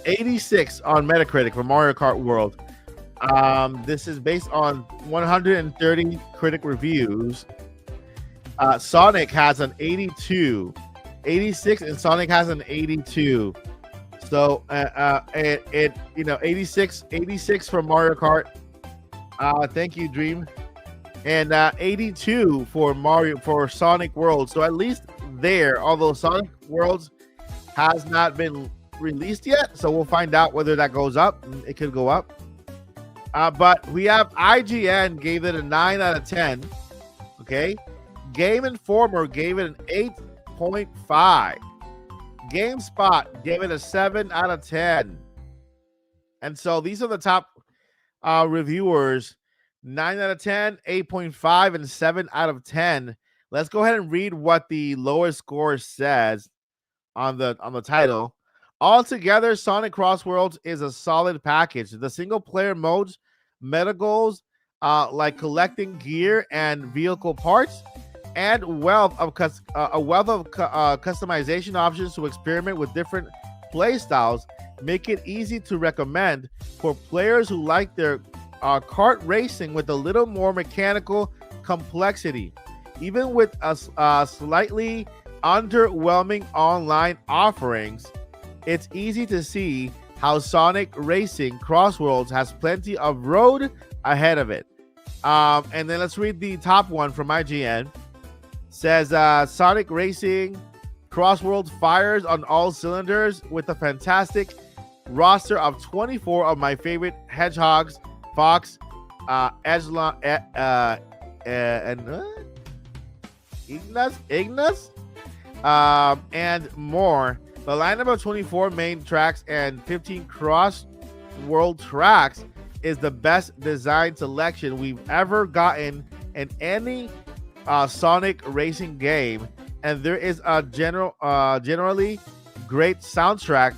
[SPEAKER 1] 86 on Metacritic for Mario Kart World. This is based on 130 critic reviews. Sonic has an 82, 86, and Sonic has an 82. So 86 for Mario Kart. Thank you, Dream. And 82 for Sonic World. So at least there, although Sonic Worlds has not been released yet, so we'll find out whether that goes up. It could go up. But we have IGN gave it a 9 out of 10. Okay. Game Informer gave it an 8.5. GameSpot gave it a 7 out of 10. And so these are the top reviewers: 9 out of 10, 8.5, and 7 out of 10. Let's go ahead and read what the lowest score says on the title. Altogether, Sonic Cross Worlds is a solid package. The single-player modes, meta goals, like collecting gear and vehicle parts, and a wealth of customization options to experiment with different play styles, make it easy to recommend for players who like their kart racing with a little more mechanical complexity. Even with a slightly underwhelming online offerings, it's easy to see how Sonic Racing Cross Worlds has plenty of road ahead of it. And then let's read the top one from IGN. Says Sonic Racing Cross Worlds fires on all cylinders with a fantastic roster of 24 of my favorite hedgehogs: Fox, Edgelon, and Ignis, and more. The lineup of 24 main tracks and 15 cross world tracks is the best design selection we've ever gotten in any Sonic racing game, and there is a generally great soundtrack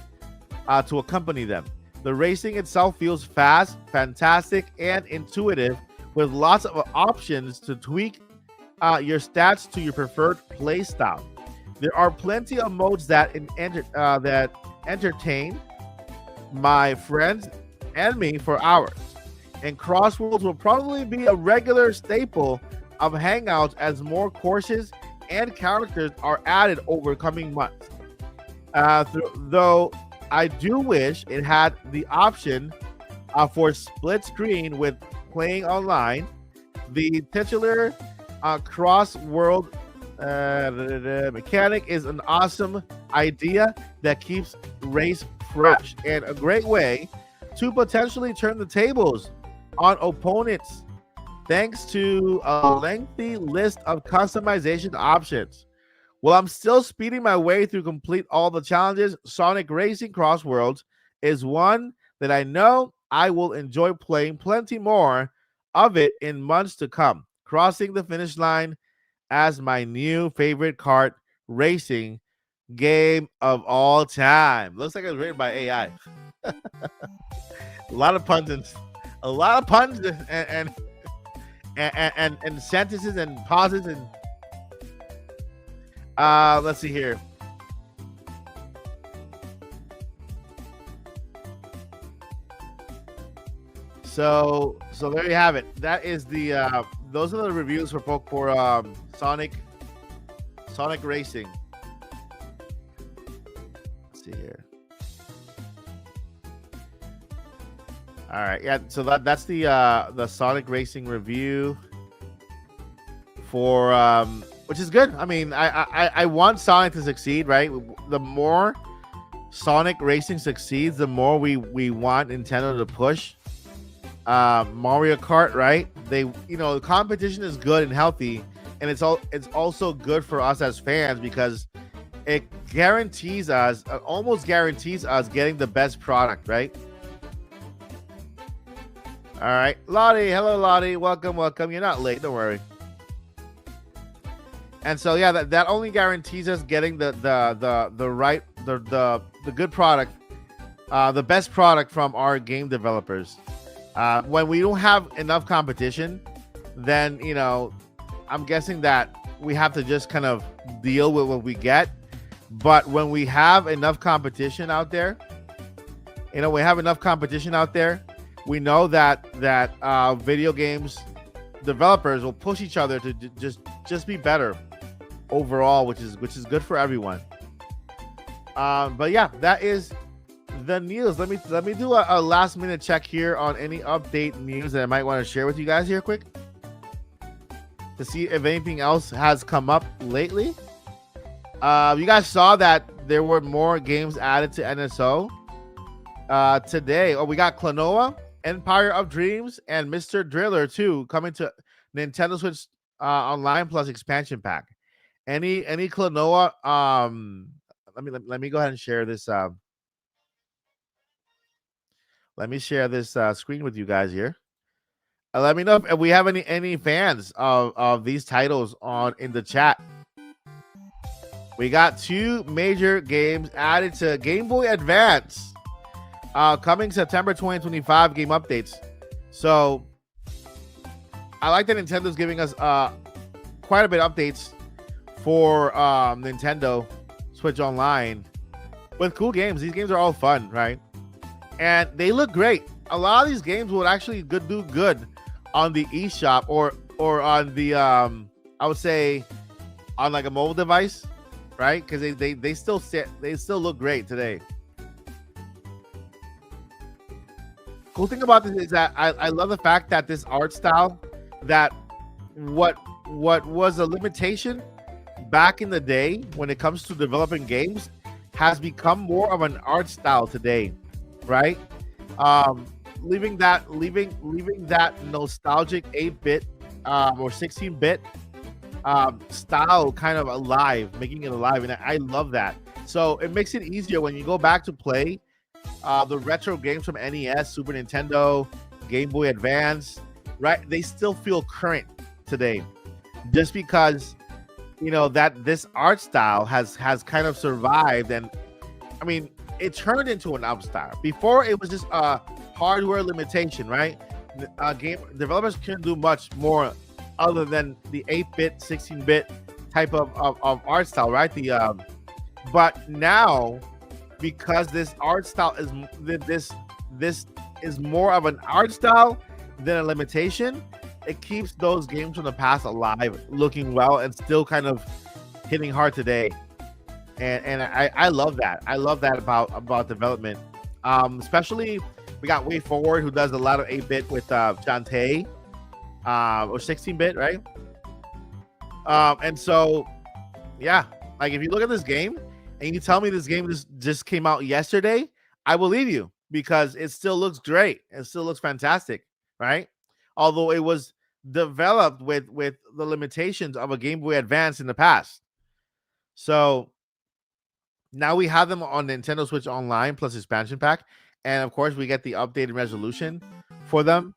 [SPEAKER 1] to accompany them. The racing itself feels fast, fantastic, and intuitive, with lots of options to tweak your stats to your preferred play style. There are plenty of modes that that entertain my friends and me for hours. And Crossworlds will probably be a regular staple of Hangouts as more courses and characters are added over coming months. Though I do wish it had the option for split screen with playing online. The titular cross-world mechanic is an awesome idea that keeps race fresh and a great way to potentially turn the tables on opponents thanks to a lengthy list of customization options. While I'm still speeding my way through complete all the challenges, Sonic Racing Crossworlds is one that I know I will enjoy playing plenty more of it in months to come, crossing the finish line as my new favorite kart racing game of all time. Looks like it was written by AI. A lot of puns and and sentences and pauses and let's see here. So there you have it. That is the those are the reviews for Sonic Racing. Let's see here. All right, yeah. So that's the Sonic Racing review for which is good. I mean, I want Sonic to succeed, right? The more Sonic Racing succeeds, the more we want Nintendo to push Mario Kart, right? The competition is good and healthy, and it's also good for us as fans because it almost guarantees us getting the best product, right? All right, Lottie. Hello, Lottie. Welcome. You're not late. Don't worry. And so yeah, that only guarantees us getting the good product, the best product from our game developers. When we don't have enough competition, then I'm guessing that we have to just kind of deal with what we get. But when we have enough competition out there, we know that video games developers will push each other to just be better overall, which is good for everyone. But yeah, that is the news. Let me do a last minute check here on any update news that I might want to share with you guys here quick to see if anything else has come up lately. You guys saw that there were more games added to NSO today. We got Klonoa, Empire of Dreams, and Mr. Driller 2 coming to Nintendo Switch Online Plus expansion pack. Any Klonoa? Let me go ahead and share this. Let me share this screen with you guys here. Let me know if we have any fans of these titles in the chat. We got 2 major games added to Game Boy Advance. Coming September 2025 game updates. So I like that Nintendo's giving us quite a bit of updates for Nintendo Switch Online with cool games. These games are all fun, right? And they look great. A lot of these games would actually do good on the eShop or on the I would say on like a mobile device, right? Because they still look great today. Cool thing about this is that I love the fact that this art style, that what was a limitation back in the day when it comes to developing games has become more of an art style today, right? Leaving that nostalgic 8-bit or 16-bit style kind of alive, making it alive, and I love that. So it makes it easier when you go back to play the retro games from NES, Super Nintendo, Game Boy Advance, right? They still feel current today, just because that this art style has kind of survived. And I mean, it turned into an art style. Before it was just a hardware limitation, right? Game developers couldn't do much more other than the 8-bit, 16-bit type of art style, right? But now, because this art style is this is more of an art style than a limitation, it keeps those games from the past alive, looking well, and still kind of hitting hard today. And I love that. I love that about development. Especially we got Way Forward, who does a lot of 8-bit with Shantae, or 16-bit, right? And so, yeah, like if you look at this game and you tell me this game just came out yesterday, I believe you, because it still looks great. It still looks fantastic, right? Although it was developed with the limitations of a Game Boy Advance in the past. So now we have them on Nintendo Switch Online plus expansion pack, and of course we get the updated resolution for them.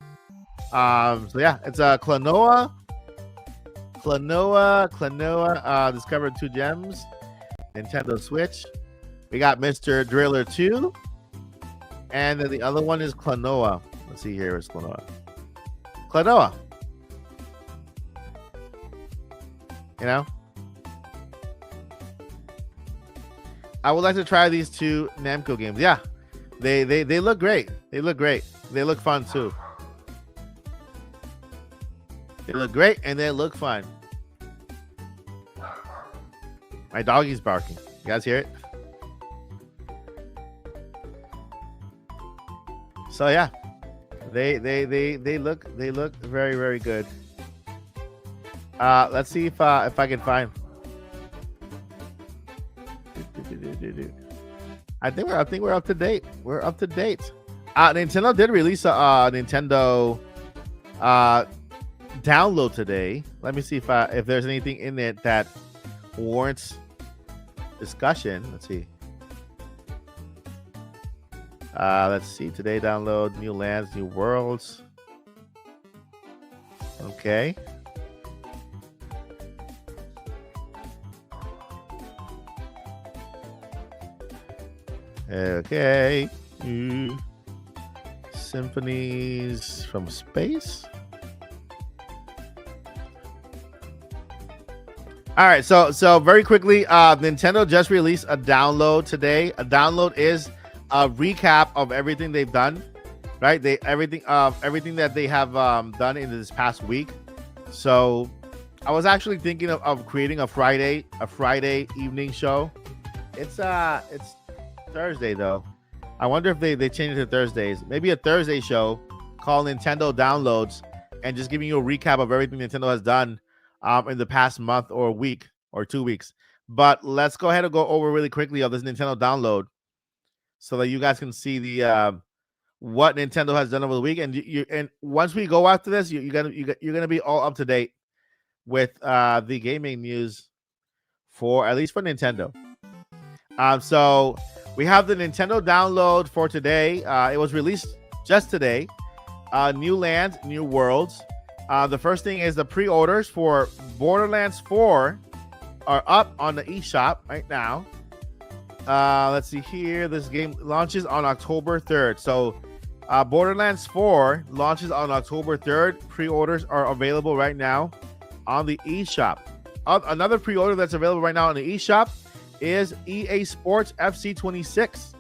[SPEAKER 1] So yeah, it's a Klonoa, discovered 2 gems, Nintendo Switch. We got Mr. Driller 2, and then the other one is Klonoa. Let's see here, it's Klonoa. You know, I would like to try these 2 Namco games. Yeah, they look great. They look great. They look fun too. They look great and they look fun. My doggy's barking. You guys hear it? So yeah, they look very, very good. Let's see if I can find. I think we're up to date. We're up to date. Nintendo did release a Nintendo download today. Let me see if there's anything in it that warrants discussion. Let's see. Let's see. Today download new lands, new worlds. Okay. Okay. Symphonies from space. All right, so very quickly, Nintendo just released a download today. A download is a recap of everything they've done, right? Everything that they have done in this past week. So I was actually thinking of creating a Friday evening show. It's Thursday though. I wonder if they change it to Thursdays. Maybe a Thursday show called Nintendo Downloads, and just giving you a recap of everything Nintendo has done in the past month or week or 2 weeks. But let's go ahead and go over really quickly of this Nintendo download, so that you guys can see the what Nintendo has done over the week. And once we go after this, you're gonna be all up to date with the gaming news for, at least for Nintendo. So we have the Nintendo download for today. It was released just today. New lands, new worlds. The first thing is the pre-orders for Borderlands 4 are up on the eShop right now. Let's see here. This game launches on October 3rd. So Borderlands 4 launches on October 3rd. Pre-orders are available right now on the eShop. Another pre-order that's available right now on the eShop is EA Sports FC 26.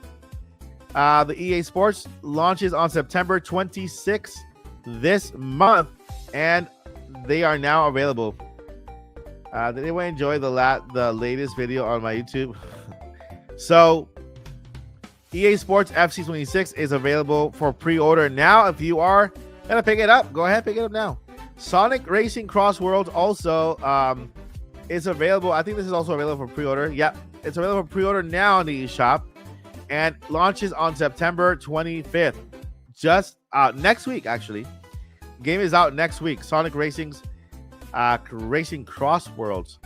[SPEAKER 1] The EA Sports launches on September 26th this month, and they are now available. Did anyone enjoy the latest video on my YouTube? So EA Sports FC 26 is available for pre-order now. If you are gonna pick it up, go ahead, pick it up now. Sonic Racing Cross Worlds also is available. I think this is also available for pre-order. Yep, it's available for pre-order now on the eShop, and launches on September 25th. Just next week, actually. Game is out next week. Sonic Racing's Racing Cross Worlds.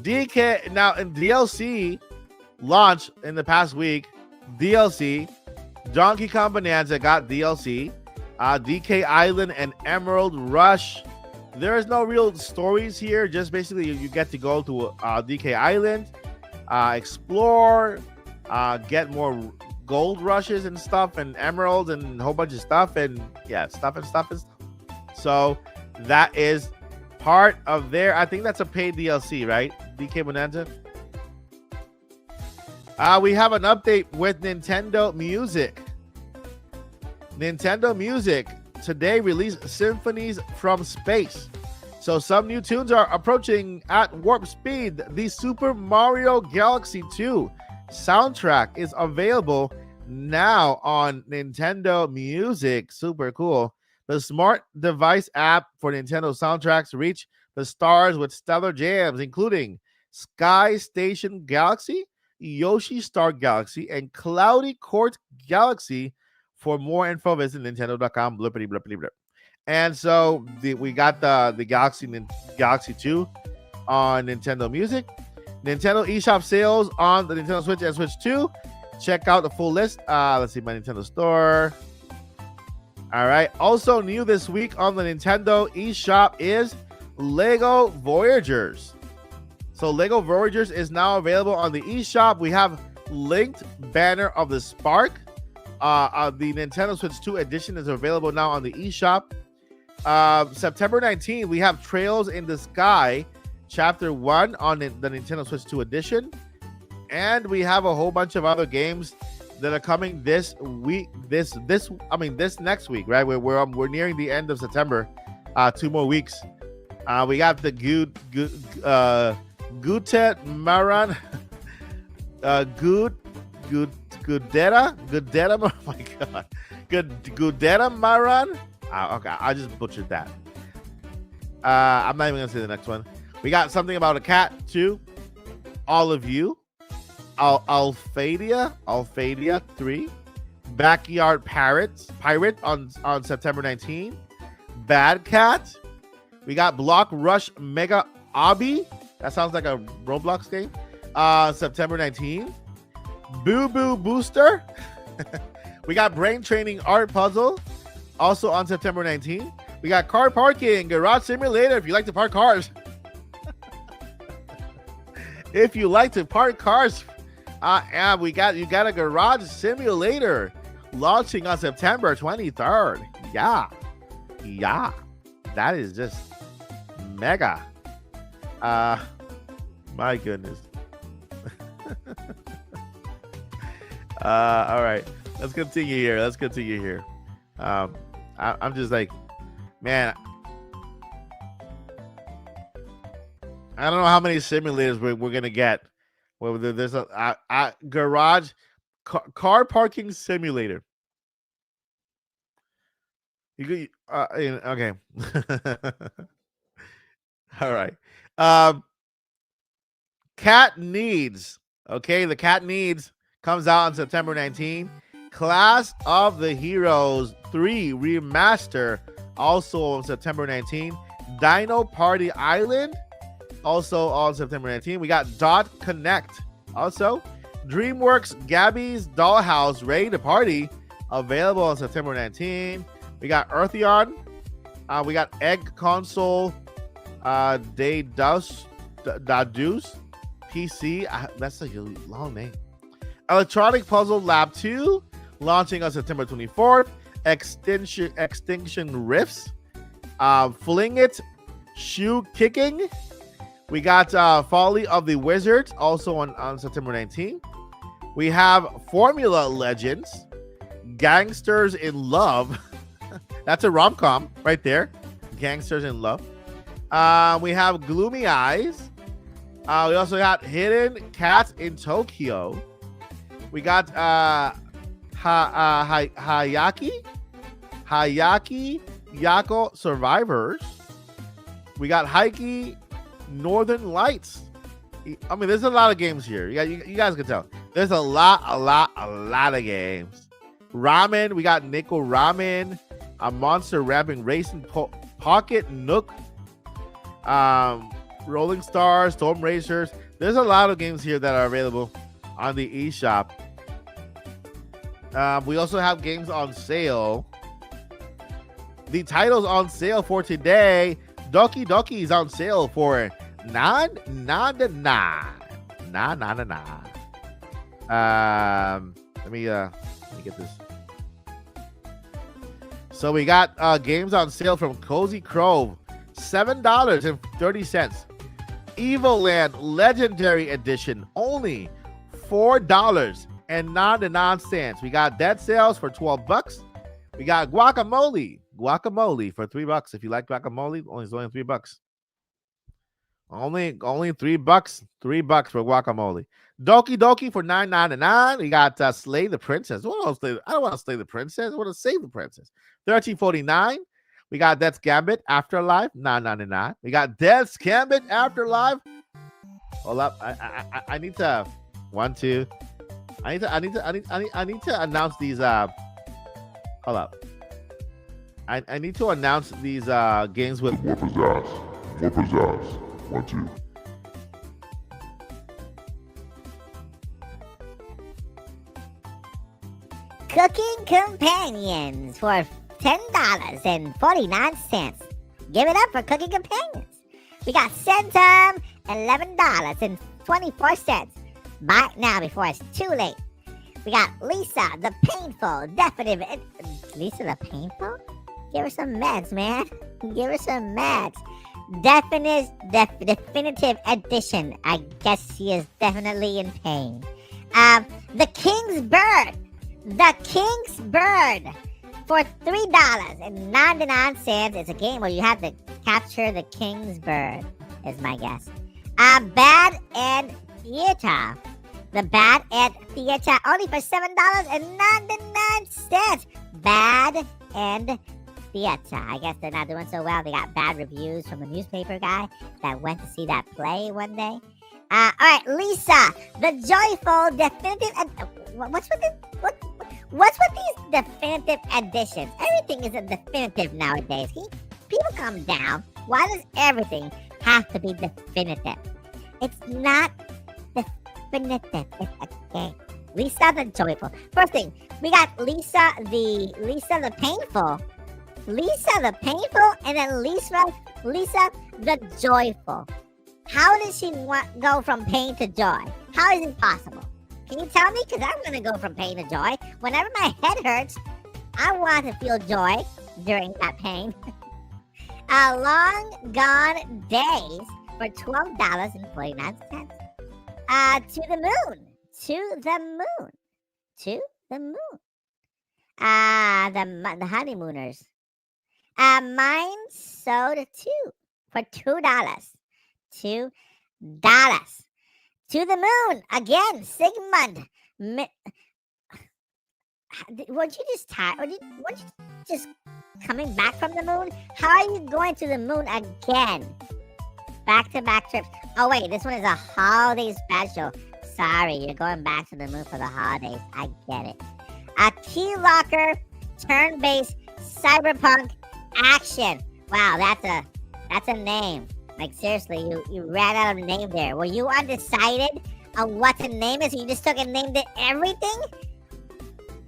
[SPEAKER 1] DK now in DLC launch in the past week. DLC Donkey Kong Bonanza got DLC. DK Island and Emerald Rush. There is no real stories here. Just basically you get to go to DK Island, explore, get more gold rushes and stuff, and emeralds and a whole bunch of stuff, and yeah, stuff. So that is part of their. I think that's a paid DLC, right? DK Bonanza. We have an update with Nintendo Music. Nintendo Music today released Symphonies from Space. So some new tunes are approaching at warp speed. The Super Mario Galaxy 2 soundtrack is available now on Nintendo Music. Super cool. The smart device app for Nintendo soundtracks reach the stars with stellar jams, including Sky Station Galaxy, Yoshi Star Galaxy, and Cloudy Court Galaxy. For more info, visit Nintendo.com. Blippity, blippity, blip. And so we got the Galaxy 2 on Nintendo Music. Nintendo eShop sales on the Nintendo Switch and Switch 2. Check out the full list. Let's see, my Nintendo store. All right. Also new this week on the Nintendo eShop is Lego Voyagers. So Lego Voyagers is now available on the eShop. We have linked Banner of the Spark. The Nintendo Switch 2 edition is available now on the eShop. September 19th, we have Trails in the Sky Chapter 1 on the Nintendo Switch 2 edition. And we have a whole bunch of other games that are coming this week. This next week, right? We're nearing the end of September. 2 more weeks. We got the Gute Maran Gudera, oh my god, Gudera Maran. Okay, I just butchered that. I'm not even gonna say the next one. We got something about a cat too. All of you, Alphadia 3, Backyard Pirate on September 19. Bad Cat. We got Block Rush Mega Obby. That sounds like a Roblox game. September 19. Boo Boo Booster. We got Brain Training Art Puzzle, also on September 19. We got Car Parking Garage Simulator. If you like to park cars, you got a Garage Simulator launching on September 23rd. Yeah, that is just mega. My goodness. All right, let's continue here. I'm just like, man, I don't know how many simulators we're gonna get. Well, there's a garage car parking simulator. You could, okay. All right. Cat Needs. Okay, the Cat Needs comes out on September 19. Class of the Heroes 3 Remaster, also on September 19. Dino Party Island, also on September 19. We got Dot Connect, also. DreamWorks Gabby's Dollhouse Ready to Party, available on September 19. We got Eartheon. We got Egg Console de Deuce PC. That's a long name. Electronic Puzzle Lab 2, launching on September 24th. Extinction Rifts. Fling It. Shoe Kicking. We got Folly of the Wizards, also on September 19th. We have Formula Legends. Gangsters in Love. That's a rom-com right there. Gangsters in Love. We have Gloomy Eyes. We also got Hidden Cats in Tokyo. We got Hayaki Yako Survivors. We got Heike Northern Lights. I mean, there's a lot of games here. You guys can tell. There's a lot of games. Ramen. We got Nico Ramen. A Monster Rapping Racing Pocket Nook. Rolling Stars, Storm Racers. There's a lot of games here that are available on the eShop. We also have games on sale. The titles on sale for today. Doki Doki is on sale for $9.99. Let me get this. So we got games on sale from Cozy Grove, $7.30. Evil Land Legendary Edition, only $4.99. We got Dead Sales for $12. We got Guacamole for $3. If you like guacamole, it's only $3. Only $3. $3 for guacamole. Doki Doki for $9.99. We got Slay the Princess. I don't want to slay the princess. I want to save the princess. $13.49. We got Death's Gambit Afterlife, $9.99. We got Death's Gambit Afterlife. Hold up. I need to I need to announce these hold up. I need to announce these games with
[SPEAKER 2] more pizzazz. More pizzazz. 1, 2.
[SPEAKER 3] Cooking Companions for $10.49. Give it up for Cooking Companions. We got Centum, $11.24. Buy it now before it's too late. We got Lisa the Painful Definitive. Lisa the Painful? Give her some meds, man. Give her some meds. Definitive edition. I guess she is definitely in pain. The King's Bird. The King's Bird for $3.99. It's a game where you have to capture the King's Bird, is my guess. Bad and Theater. The Bad and Theater only for $7.99. Bad and Theater. I guess they're not doing so well. They got bad reviews from the newspaper guy that went to see that play one day. All right, Lisa, the Joyful Definitive. What's with these definitive editions? Everything is a definitive nowadays. People calm down. Why does everything have to be definitive? It's not definitive. It's a game. Lisa the Joyful. First thing, we got Lisa the Painful. Lisa the Painful, and then Lisa the Joyful. How does she go from pain to joy? How is it possible? Can you tell me? Because I'm going to go from pain to joy. Whenever my head hurts, I want to feel joy during that pain. Long Gone Days for $12.49. To the Moon. The Honeymooners. Mine Sold 2 for $2. $2. To the Moon again, Sigmund. Weren't you just tired? Weren't you just coming back from the moon? How are you going to the moon again? Back-to-back trips. Oh wait, this one is a holiday special. Sorry, you're going back to the moon for the holidays. I get it. A Key Locker turn-based cyberpunk action. Wow, that's a name. Like, seriously, you ran out of a name there. Were you undecided on what to name it, so you just took and named it everything?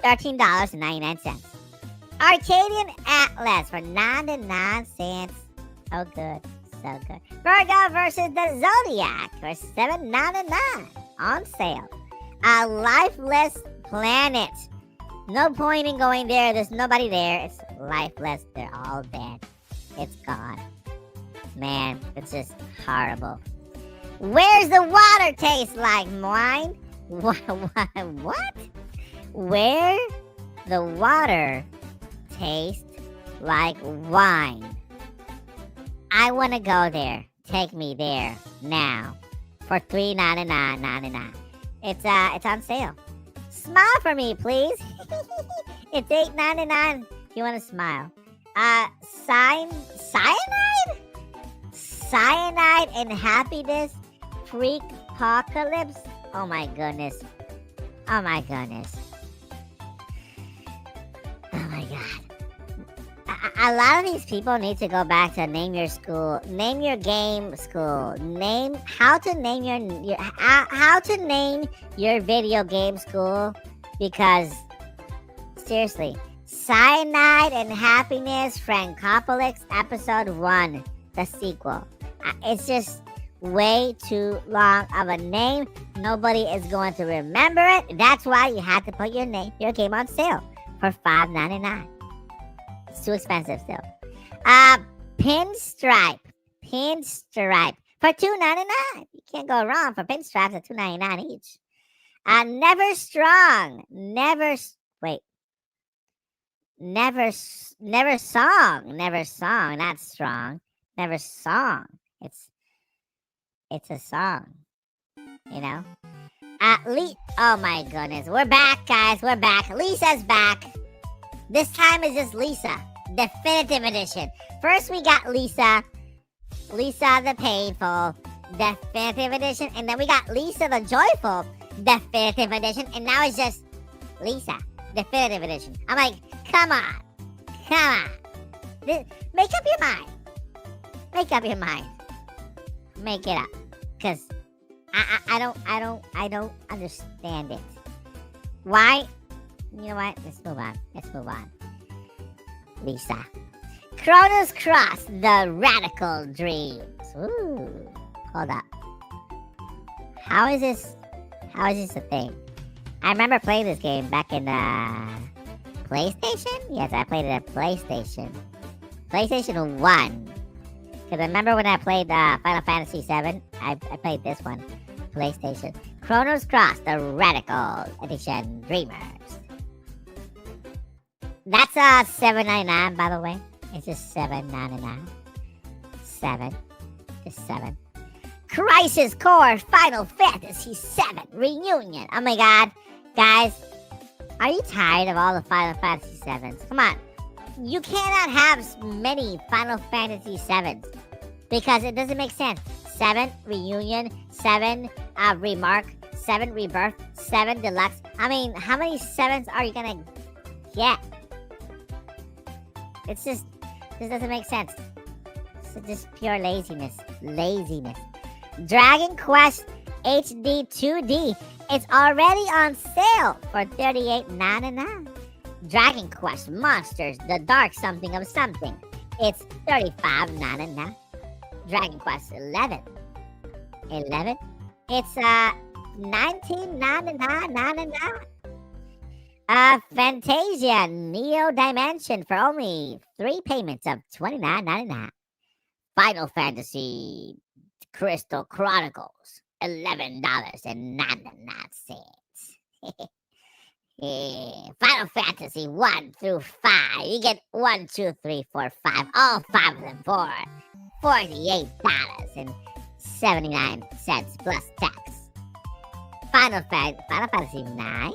[SPEAKER 3] $13.99. Arcadian Atlas for 99 cents. Oh, good. So good. Virgo versus the Zodiac for $7.99 on sale. A Lifeless Planet. No point in going there. There's nobody there. It's lifeless. They're all dead. It's gone. Man, it's just horrible. Where's the water taste like wine? What? Where the water tastes like wine. I want to go there. Take me there now for $3.99.99. It's on sale. Smile for me, please. It's $8.99 if you want to smile. Cyanide and Happiness Freak Apocalypse. Oh my goodness. Oh my god. A lot of these people need to go back to name your school, name your game school, how to name your video game school, because seriously, Cyanide and Happiness Frankopolis Episode 1, the sequel. It's just, way too long of a name. Nobody is going to remember it. That's why you had to put your game on sale for $5.99. It's too expensive still. Pinstripe for $2.99. You can't go wrong for pinstripes at $2.99 each. Never strong. Never song, not strong. Never song. It's a song, you know. Oh my goodness, we're back, guys. We're back. Lisa's back. This time is just Lisa, definitive edition. First we got Lisa the painful, definitive edition, and then we got Lisa the joyful, definitive edition, and now it's just Lisa, definitive edition. I'm like, come on. Make up your mind. Make it up, cause I don't understand it. Why? You know what? Let's move on. Lisa. Chronos Cross, the Radical Dreams. Ooh, hold up. How is this a thing? I remember playing this game back in PlayStation. Yes, I played it at PlayStation 1. Because I remember when I played Final Fantasy 7, I played this one, PlayStation. Chronos Cross, the Radical Edition Dreamers. That's $7.99, by the way. It's just $7.99. 7. Just 7. Crisis Core Final Fantasy 7 Reunion. Oh my god. Guys, are you tired of all the Final Fantasy 7s? Come on. You cannot have many Final Fantasy 7s because it doesn't make sense. 7 Reunion, 7 Remark, 7 Rebirth, 7 Deluxe. I mean, how many 7s are you gonna get? This doesn't make sense. It's just pure laziness. Dragon Quest HD 2D. It's already on sale for $38.99. Dragon Quest Monsters, the Dark Something of Something. It's $35.99. Dragon Quest 11. It's $19.99. Fantasia Neo Dimension for only 3 payments of $29.99. Final Fantasy Crystal Chronicles, $11.99. Final Fantasy 1 through 5. You get 1, 2, 3, 4, 5. All 5 of them for $48.79 plus tax. Final Fantasy 9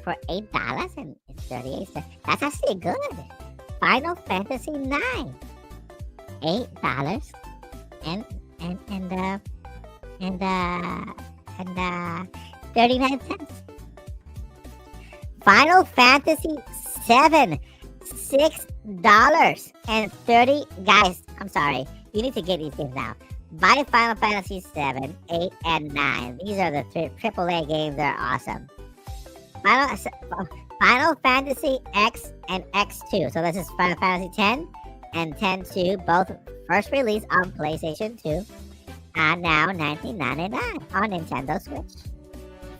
[SPEAKER 3] for $8.38. That's actually good. Final Fantasy 9. $8 and 39 cents. Final Fantasy 7, $6.30. Guys, I'm sorry. You need to get these games now. Buy Final Fantasy 7, 8, and 9. These are the AAA games that are awesome. Final Fantasy X and X2. So this is Final Fantasy 10 and 10-2, both first release on PlayStation 2. And now $19.99 on Nintendo Switch.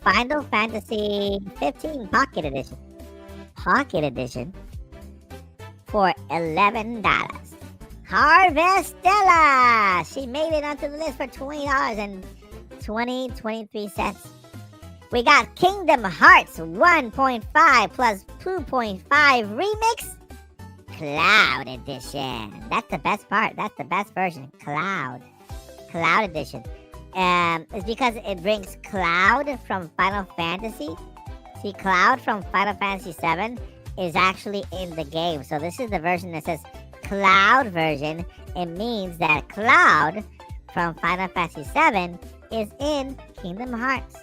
[SPEAKER 3] Final Fantasy 15 Pocket Edition for $11. Harvestella, she made it onto the list for $20.23. We got Kingdom Hearts 1.5 plus 2.5 Remix Cloud Edition. That's the best part. That's the best version. Cloud Edition. It's because it brings Cloud from Final Fantasy. See, Cloud from Final Fantasy 7 is actually in the game. So this is the version that says Cloud version. It means that Cloud from Final Fantasy 7 is in Kingdom Hearts.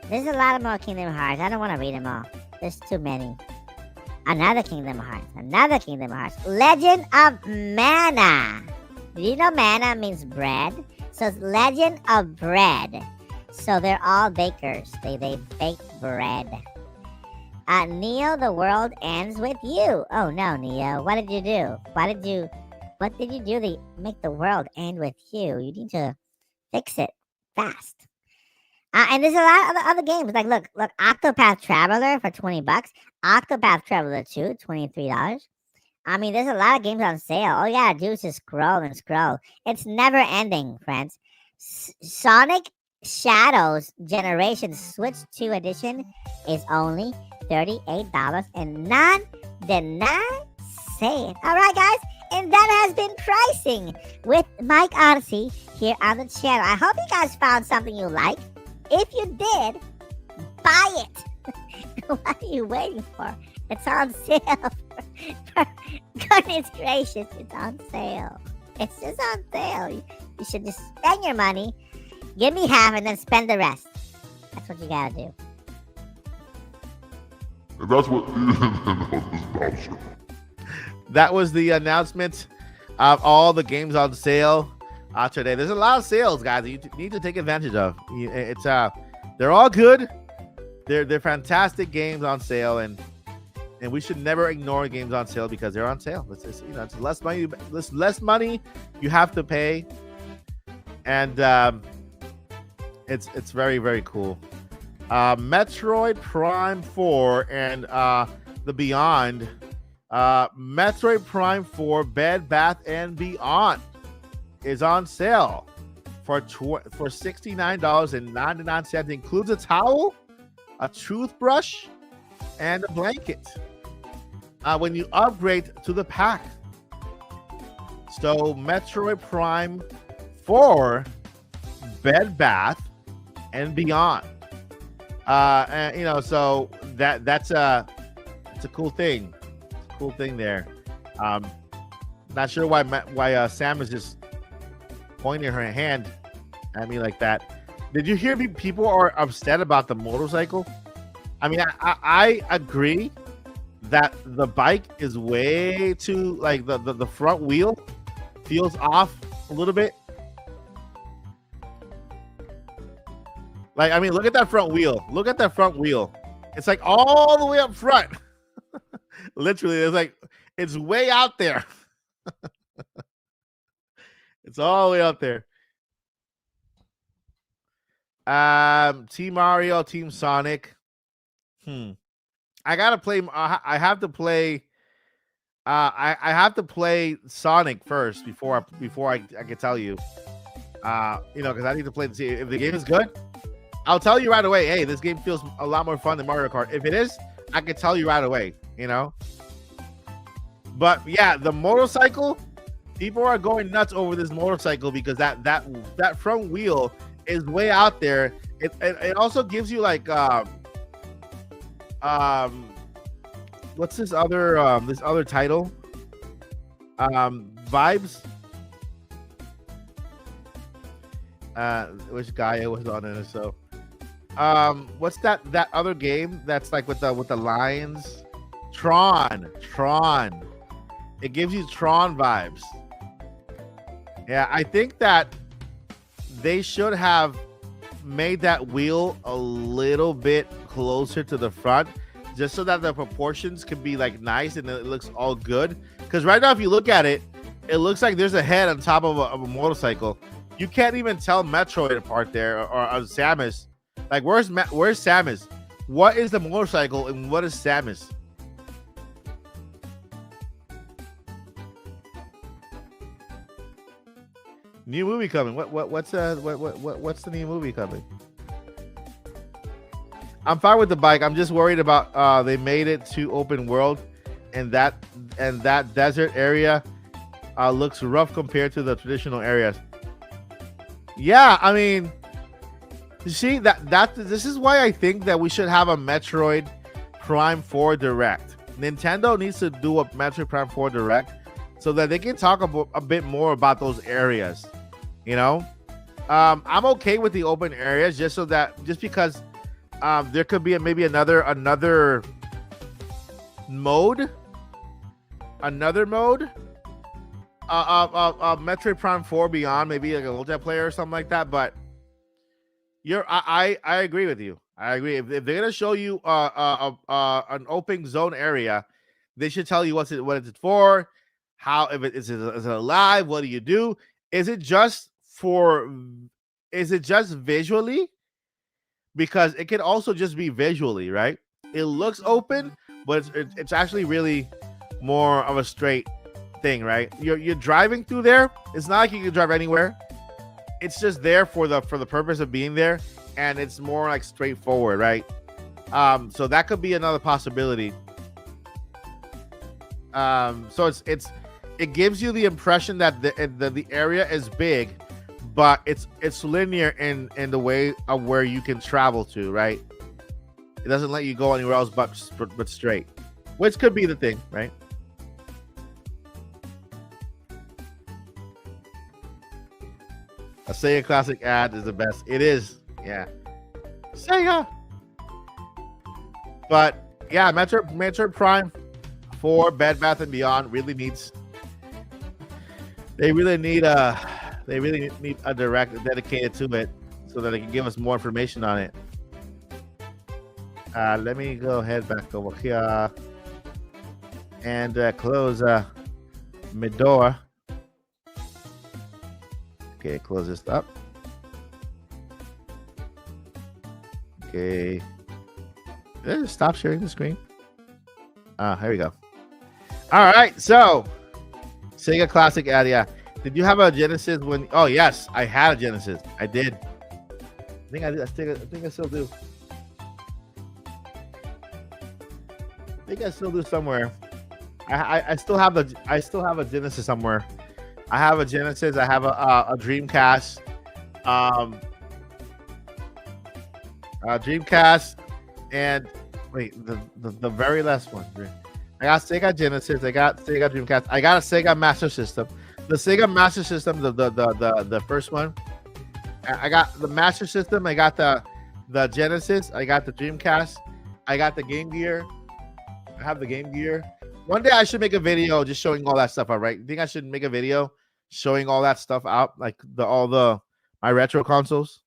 [SPEAKER 3] There's a lot of more Kingdom Hearts. I don't want to read them all. There's too many. Another Kingdom Hearts. Legend of Mana. Did you know mana means bread? So it's Legend of Bread. So they're all bakers. They bake bread. Neo, the world ends with you. Oh no, Neo. What did you do? Why did you What did you do to make the world end with you? You need to fix it fast. And there's a lot of other games. Like, look, Octopath Traveler for $20. Octopath Traveler 2, $23. I mean, there's a lot of games on sale. All you gotta do is just scroll and scroll. It's never ending, friends. Sonic Shadows Generation Switch 2 Edition is only $38.99. All right, guys. And that has been pricing with Mike Odyssey here on the channel. I hope you guys found something you like. If you did, buy it. What are you waiting for? It's on sale. Goodness gracious, it's on sale. It's just on sale. You should just spend your money, give me half, and then spend the rest. That's what you gotta do.
[SPEAKER 2] And that's what this Bowser.
[SPEAKER 1] That was the announcement of all the games on sale today. There's a lot of sales, guys, that you need to take advantage of. It's they're all good. They're fantastic games on sale, and we should never ignore games on sale because they're on sale. It's less money you have to pay, and it's very, very cool. Metroid Prime 4 and the Beyond. Metroid Prime 4 Bed Bath and Beyond is on sale for $69.99. Includes a towel, a toothbrush, and a blanket when you upgrade to the pack. So Metroid Prime 4 Bed Bath and Beyond. And so that's it's a cool thing. Cool thing there. Not sure why Sam is just pointing her hand at me like that. Did you hear people are upset about the motorcycle? I mean, I agree that the bike is way too, like, the front wheel feels off a little bit. Like, I mean, look at that front wheel. Look at that front wheel. It's like all the way up front. Literally, it's way out there. It's all the way up there. Team Mario, Team Sonic. I gotta play. I have to play. I have to play Sonic first before I can tell you. Because I need to play to see if the game is good. I'll tell you right away. Hey, this game feels a lot more fun than Mario Kart. If it is, I can tell you right away. But yeah, the motorcycle, people are going nuts over this motorcycle because that front wheel is way out there. It also gives you like what's this other title? Vibes. Which guy was on it? So what's that other game that's like with the lions? Tron. It gives you Tron vibes. Yeah, I think that they should have made that wheel a little bit closer to the front, just so that the proportions can be like nice and it looks all good. Because right now, if you look at it, it looks like there's a head on top of a motorcycle. You can't even tell Metroid apart there or Samus. Like, where's Samus? What is the motorcycle and what is Samus? New movie coming. What's the new movie coming? I'm fine with the bike. I'm just worried about they made it to open world, and that desert area looks rough compared to the traditional areas. Yeah, I mean, you see this is why I think that we should have a Metroid Prime 4 Direct. Nintendo needs to do a Metroid Prime 4 Direct so that they can talk a bit more about those areas. I'm okay with the open areas just because there could be maybe another mode Metroid Prime 4 Beyond, maybe like a multiplayer or something like that. But I agree with you. I agree. If they're gonna show you an open zone area, they should tell you what it's for, How if it is it alive? What do you do? Is it just for? Is it just visually? Because it can also just be visually, right? It looks open, but it's actually really more of a straight thing, right? You're driving through there. It's not like you can drive anywhere. It's just there for the purpose of being there, and it's more like straightforward, right? So that could be another possibility. So it gives you the impression that the area is big, but it's linear in the way of where you can travel to, right? It doesn't let you go anywhere else but straight, which could be the thing, right? A Sega Classic ad is the best. It is, yeah. Sega. But yeah, Metroid Prime 4 Bed Bath and Beyond really needs. They really need a direct dedicated to it so that they can give us more information on it. Let me go ahead back over here and close my door. Okay, close this up. Okay. Stop sharing the screen. Here we go. All right, so Sega Classic ad, yeah. Did you have a Genesis when? Oh yes, I had a Genesis. I did. I think I did. I think I still do. I think I still do somewhere. I still have a Genesis somewhere. I have a Genesis. I have a Dreamcast. Dreamcast, and wait, the very last one. I got Sega Genesis. I got Sega Dreamcast. I got a Sega Master System. The Sega Master System, the first one. I got the Master System. I got the Genesis. I got the Dreamcast. I got the Game Gear. I have the Game Gear. One day I should make a video just showing all that stuff out, right? You think I should make a video showing all that stuff out, like my retro consoles?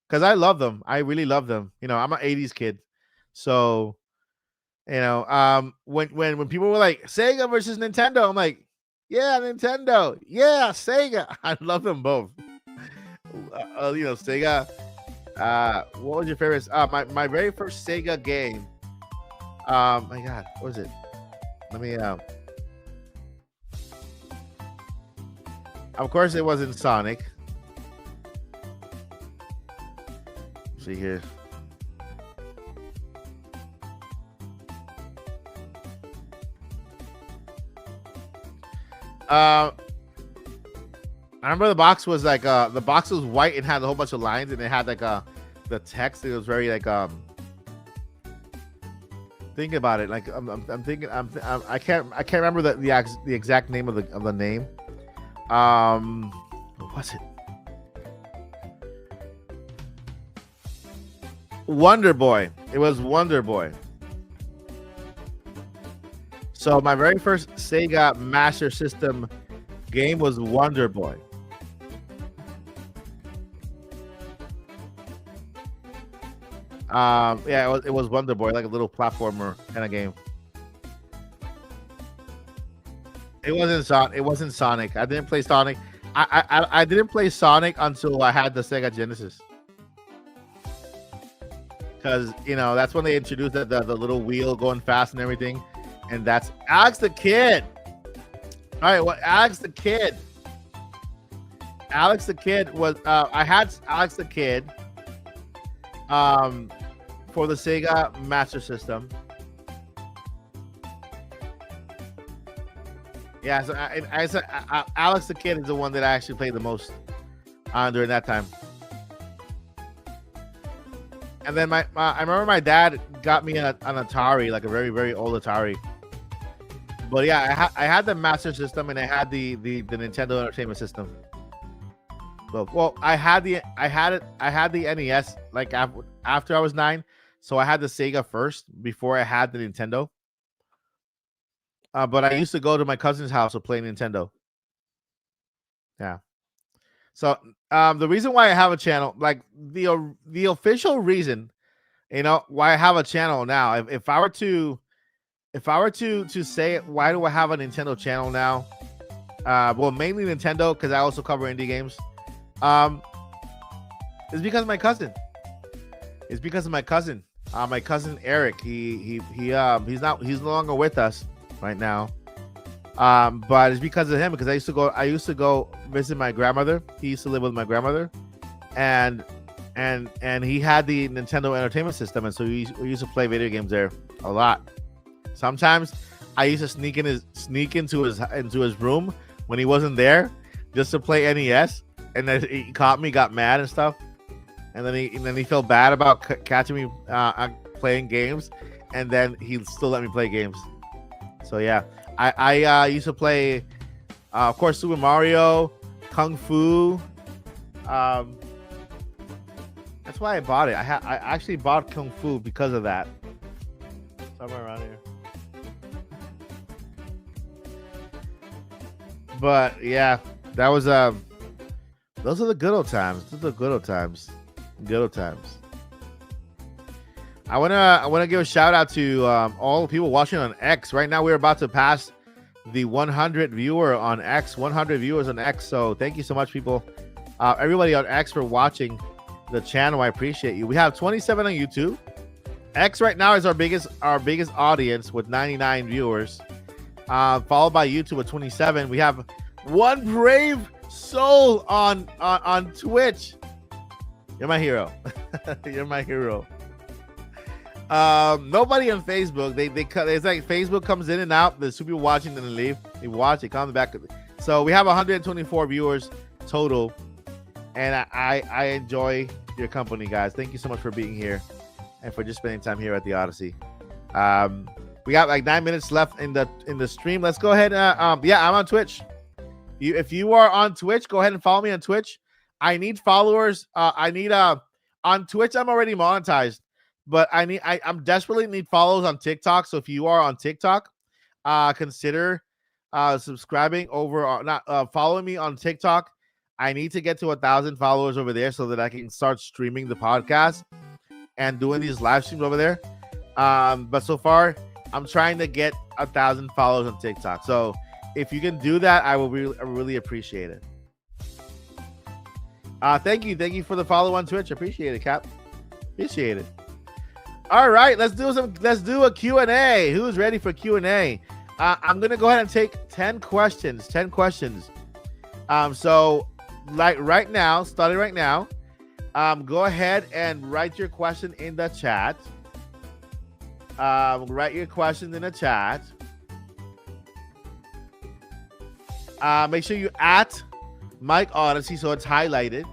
[SPEAKER 1] Because I love them. I really love them. You know, I'm an 80s kid. So, you know, when people were like Sega versus Nintendo, I'm like, yeah, Nintendo. Yeah, Sega. I love them both. You know, Sega. What was your favorite? My very first Sega game. My God, what was it? Let me of course it wasn't Sonic. Let's see here. I remember the box was like the box was white and had a whole bunch of lines, and it had like the text. It was very like think about it. Like I'm thinking I can't remember the exact name of the name. What was it? Wonder Boy. It was Wonder Boy. So my very first Sega Master System game was Wonder Boy. Yeah, it was Wonder Boy, like a little platformer kind of game. It wasn't Sonic. I didn't play Sonic. I didn't play Sonic until I had the Sega Genesis. Because, you know, that's when they introduced the little wheel going fast and everything. And that's Alex the Kid. All right, well, Alex the Kid. Alex the Kid was I had Alex the Kid for the Sega Master System. Yeah, so I said Alex the Kid is the one that I actually played the most during that time. And then I remember my dad got me an Atari, like a very, very old Atari. But yeah, I had the Master System and I had the Nintendo Entertainment System. Well, I had the NES like after I was 9, so I had the Sega first before I had the Nintendo. But I used to go to my cousin's house to play Nintendo. Yeah. So the reason why I have a channel, like the official reason, you know, why I have a channel now, if I were to if I were to say why do I have a Nintendo channel now? Well, mainly Nintendo because I also cover indie games. It's because of my cousin. It's because of my cousin. My cousin Eric. He's no longer with us right now. But it's because of him because I used to go visit my grandmother. He used to live with my grandmother, and he had the Nintendo Entertainment System, and so we used to play video games there a lot. Sometimes I used to sneak into his room when he wasn't there just to play NES, and then he caught me, got mad and stuff, and then he felt bad about catching me playing games, and then he still let me play games. So yeah, I used to play, of course, Super Mario, Kung Fu. That's why I bought it. I actually bought Kung Fu because of that. Somewhere around here. But yeah, that was those are the good old times. Those are the good old times. Good old times. I wanna give a shout out to all the people watching on X. Right now we're about to pass the 100 viewer on X. 100 viewers on X. So thank you so much, people. Everybody on X for watching the channel. I appreciate you. We have 27 on YouTube. X right now is our biggest audience with 99 viewers. Followed by YouTube with 27. We have one brave soul on Twitch. You're my hero. You're my hero. Nobody on Facebook. It's like Facebook comes in and out. There's two people watching, then they leave. They watch, they come back. So we have 124 viewers total, and I enjoy your company, guys. Thank you so much for being here and for just spending time here at the Odyssey. We got like 9 minutes left in the stream. Let's go ahead. Yeah, I'm on Twitch. If you are on Twitch, go ahead and follow me on Twitch. I need followers. On Twitch, I'm already monetized, but I'm desperately need follows on TikTok. So if you are on TikTok, consider subscribing over or not following me on TikTok. I need to get to 1,000 followers over there so that I can start streaming the podcast and doing these live streams over there. But so far, I'm trying to get 1,000 followers on TikTok. So if you can do that, I will really appreciate it. Thank you for the follow on Twitch. Appreciate it, Cap. Appreciate it. All right, let's do a Q&A. Who's ready for Q&A? I'm gonna go ahead and take 10 questions. So like right now, starting right now, go ahead and write your question in the chat. Write your questions in the chat. Make sure you at Mike Odyssey so it's highlighted.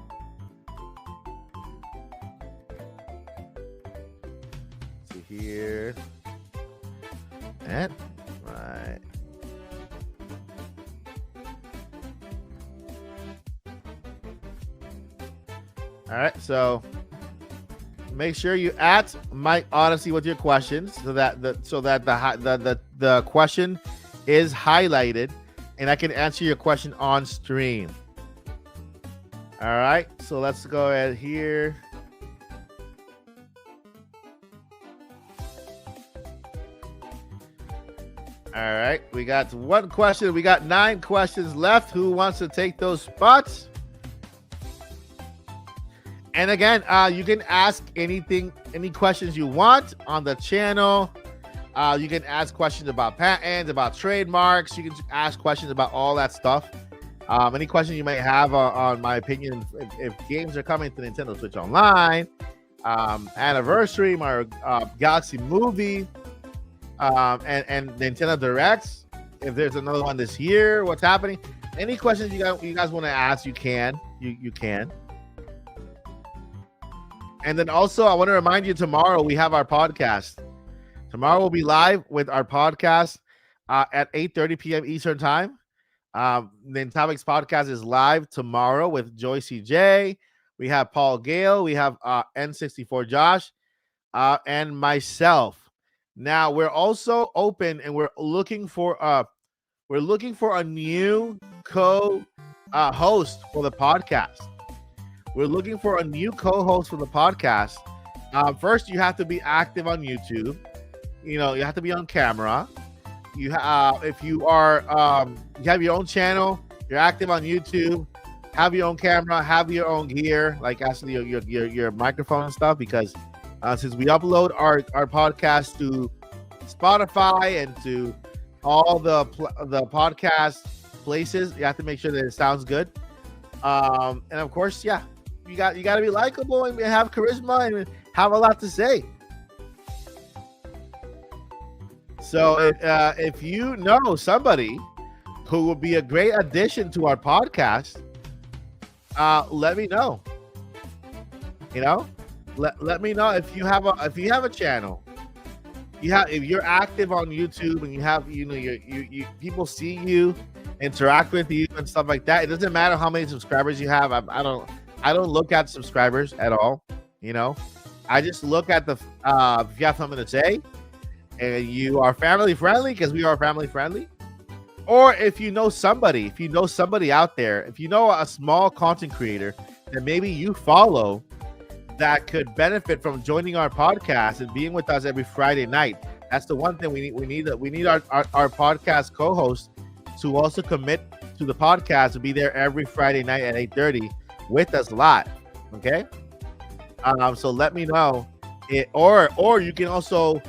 [SPEAKER 1] Let's see here. And right. All right, so make sure you at Mike Odyssey with your questions so that the question is highlighted and I can answer your question on stream. All right, so let's go ahead here. All right, we got one question. We got 9 questions left. Who wants to take those spots? And again, you can ask any questions you want on the channel. You can ask questions about patents, about trademarks. You can ask questions about all that stuff. Any questions you might have on my opinion, if games are coming to Nintendo Switch Online, anniversary, Mario Galaxy movie, and Nintendo Directs. If there's another one this year, what's happening? Any questions you guys want to ask, you can. You can. And then also, I want to remind you, tomorrow we have our podcast. Tomorrow we'll be live with our podcast at 8:30 p.m. Eastern Time. The Topics podcast is live tomorrow with Joy CJ. We have Paul Gale. We have N64 Josh and myself. Now we're also open and we're looking for a new co-host for the podcast. We're looking for a new co-host for the podcast. First, you have to be active on YouTube. you have to be on camera. If you are you have your own channel, you're active on YouTube, have your own camera, have your own gear, like actually your microphone and stuff, because since we upload our podcast to Spotify and to all the podcast places, you have to make sure that it sounds good. And of course, yeah, you got to be likable and have charisma and have a lot to say. So if you know somebody who will be a great addition to our podcast, let me know. Let me know if you have a channel. If you're active on YouTube and you have you people see you, interact with you and stuff like that. It doesn't matter how many subscribers you have. I don't look at subscribers at all. I just look at the if you have something to say and you are family friendly, because we are family friendly. Or if you know somebody out there, if you know a small content creator that maybe you follow that could benefit from joining our podcast and being with us every Friday night. That's the one thing we need our podcast co-host to also commit to the podcast, to be there every Friday night at 8:30 with us live. Okay. So let me know it, or you can also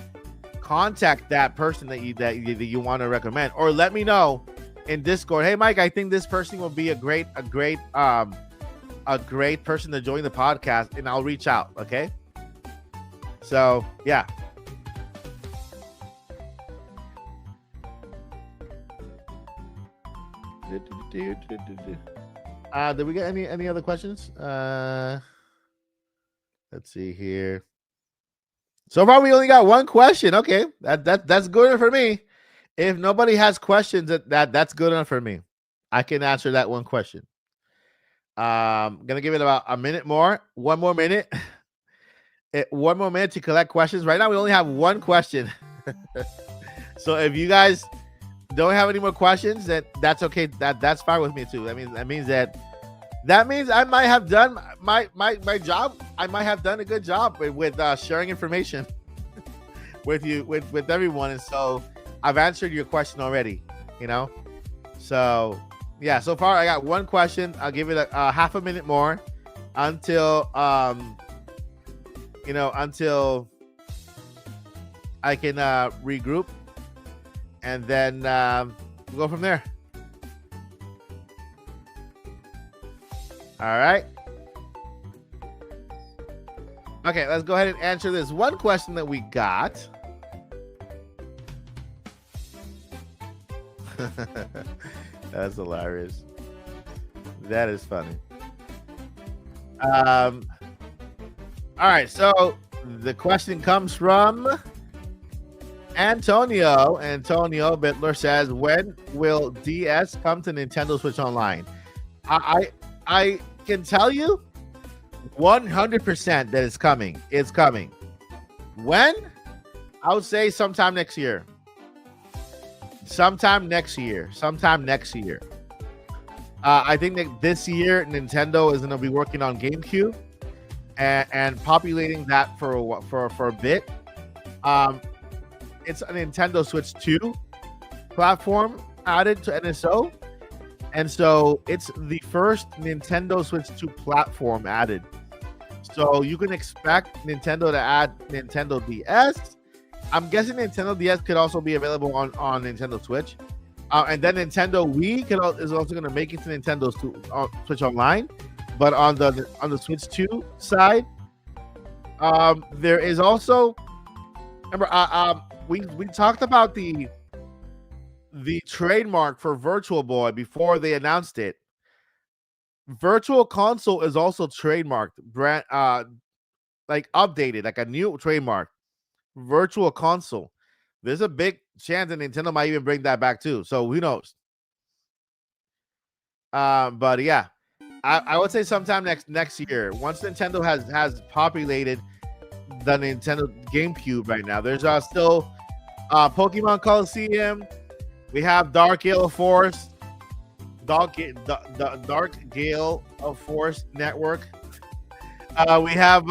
[SPEAKER 1] contact that person that you want to recommend, or let me know in Discord. Hey, Mike, I think this person will be a great person to join the podcast, and I'll reach out. Okay. So yeah. Did we get any other questions? Let's see here. So far, we only got one question. Okay, that's good enough for me. If nobody has questions, that's good enough for me. I can answer that one question. Gonna give it about a minute more. One more minute. One more minute to collect questions. Right now, we only have one question. So if you guys don't have any more questions, that's okay. That's fine with me too. That means I might have done my job. I might have done a good job with sharing information with you, with everyone. And so I've answered your question already, So yeah, so far I got one question. I'll give it a half a minute more until until I can regroup, and then we'll go from there. All right. Okay, let's go ahead and answer this one question that we got. That's hilarious. That is funny. All right, so the question comes from Antonio. Antonio Bittler says, when will DS come to Nintendo Switch Online? I can tell you 100% that it's coming. It's coming. When? I would say sometime next year. Sometime next year. I think that this year Nintendo is going to be working on GameCube and populating that for a bit. It's a Nintendo Switch 2 platform added to NSO. And so it's the first Nintendo Switch 2 platform added. So you can expect Nintendo to add Nintendo DS. I'm guessing Nintendo DS could also be available on Nintendo Switch. And then Nintendo Wii is also going to make it to Nintendo Switch Online. But on the Switch 2 side, there is also, remember, we talked about the trademark for Virtual Boy before they announced it. Virtual Console is also trademarked, updated, like a new trademark. Virtual Console. There's a big chance that Nintendo might even bring that back too. So who knows? But yeah, I would say sometime next year, once Nintendo has populated the Nintendo GameCube. Right now, there's still Pokemon Coliseum. We have Dark Gale of Force, Dark Gale of Force Network. We have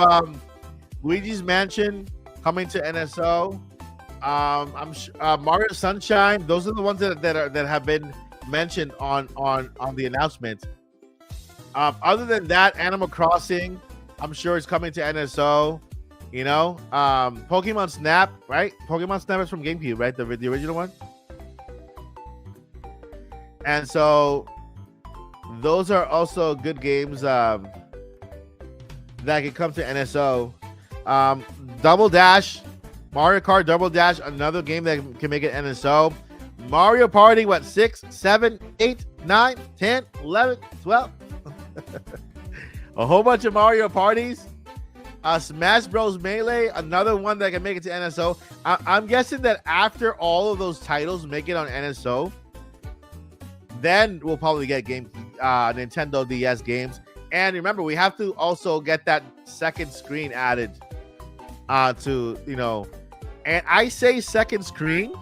[SPEAKER 1] Luigi's Mansion coming to NSO. Mario Sunshine. Those are the ones that have been mentioned on the announcement. Other than that, Animal Crossing, I'm sure it's coming to NSO. You know, Pokemon Snap, right? Pokemon Snap is from GameCube, right? The original one. And so those are also good games that can come to NSO. Double Dash, Mario Kart Double Dash, another game that can make it NSO. Mario Party, what, 6, 7, 8, 9, 10, 11, 12? A whole bunch of Mario Parties. Smash Bros. Melee, another one that can make it to NSO. I'm guessing that after all of those titles make it on NSO, then we'll probably get Nintendo DS games. And remember, we have to also get that second screen added to, you know. And I say second screen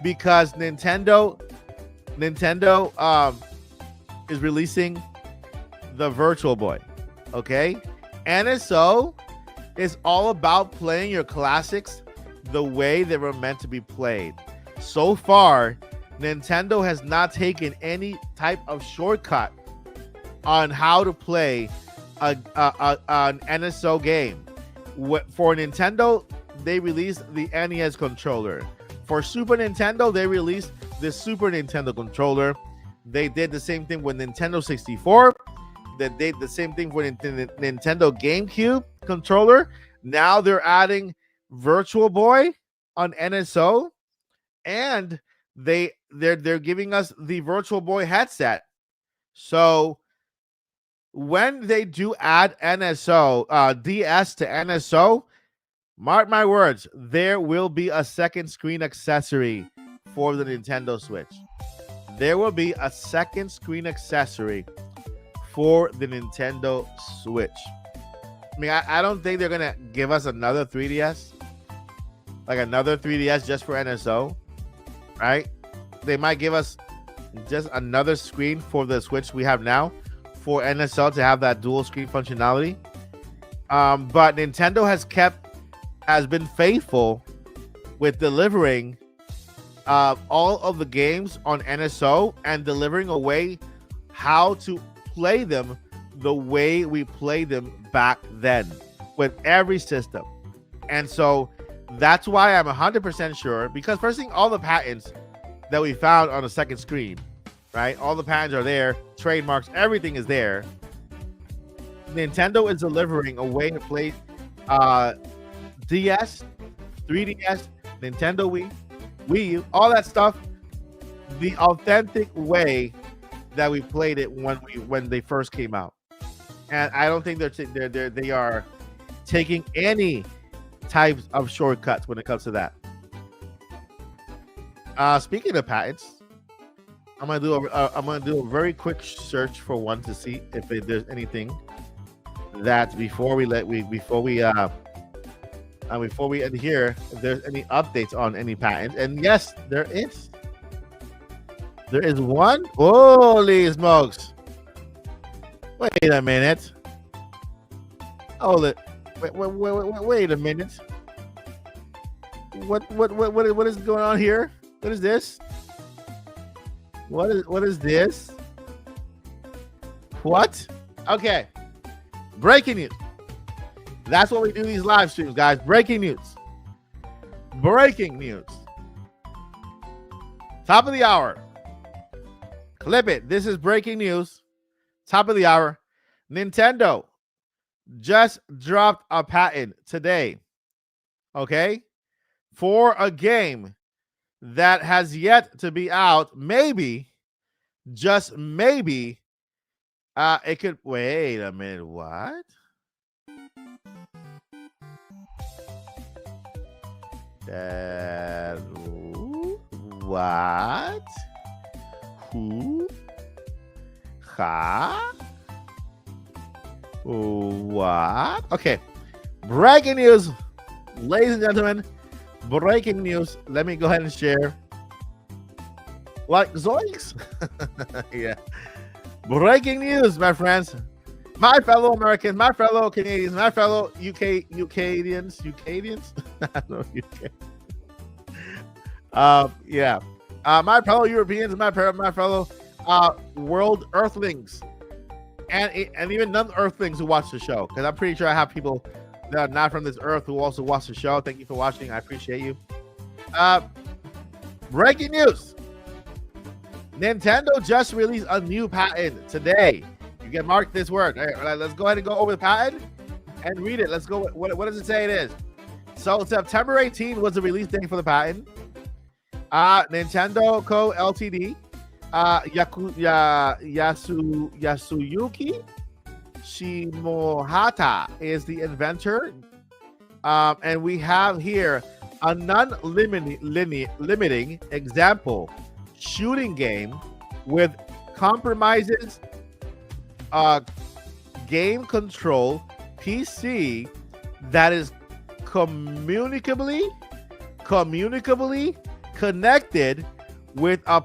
[SPEAKER 1] because Nintendo is releasing the Virtual Boy. Okay? NSO is all about playing your classics the way they were meant to be played. So far, Nintendo has not taken any type of shortcut on how to play an NSO game. For Nintendo, they released the NES controller. For Super Nintendo, they released the Super Nintendo controller. They did the same thing with Nintendo 64. They did the same thing with Nintendo GameCube controller. Now they're adding Virtual Boy on NSO, and they're giving us the Virtual Boy headset. So when they do add NSO DS to NSO, mark my words, there will be a second screen accessory for the Nintendo Switch. There will be a second screen accessory for the Nintendo Switch. I mean, I don't think they're gonna give us another 3DS, like another 3DS just for NSO, right? They might give us just another screen for the Switch we have now for NSO to have that dual screen functionality. But Nintendo has been faithful with delivering all of the games on NSO and delivering a way how to play them the way we played them back then with every system. And so that's why I'm 100% sure, because first thing, all the patents that we found on the second screen, right? All the patents are there, trademarks, everything is there. Nintendo is delivering a way to play DS, 3DS, Nintendo Wii U, all that stuff the authentic way that we played it when they first came out. And I don't think they are taking any types of shortcuts when it comes to that. Speaking of patents, I'm gonna do a very quick search for one to see if there's anything that before we end here, if there's any updates on any patents. And yes, there is. There is one. Holy smokes! Wait a minute. Hold it. Wait a minute. What is going on here? What is this? What is this? What? Okay. Breaking news. That's what we do these live streams, guys. Breaking news. Breaking news. Top of the hour. Clip it. This is breaking news. Top of the hour. Nintendo just dropped a patent today. Okay? For a game that has yet to be out. Maybe, just maybe, it could. Wait a minute. What? What? Who? Ha? What? Okay. Breaking news, ladies and gentlemen. Breaking news. Let me go ahead and share. Like zoinks. Yeah. Breaking news, my friends. My fellow Americans, my fellow Canadians, my fellow UKadians. I don't know, UK. Yeah. My fellow Europeans, my fellow world Earthlings, and even non-Earthlings who watch the show, because I'm pretty sure I have people that are not from this Earth who also watch the show. Thank you for watching. I appreciate you. Breaking news: Nintendo just released a new patent today. You can mark this word. All right, let's go ahead and go over the patent and read it. Let's go. What does it say it is? So September 18 was the release date for the patent. Nintendo Co. Ltd. Yasuyuki Shimohata is the inventor. And we have here a non-limiting example shooting game with compromises game control PC that is communicably connected with a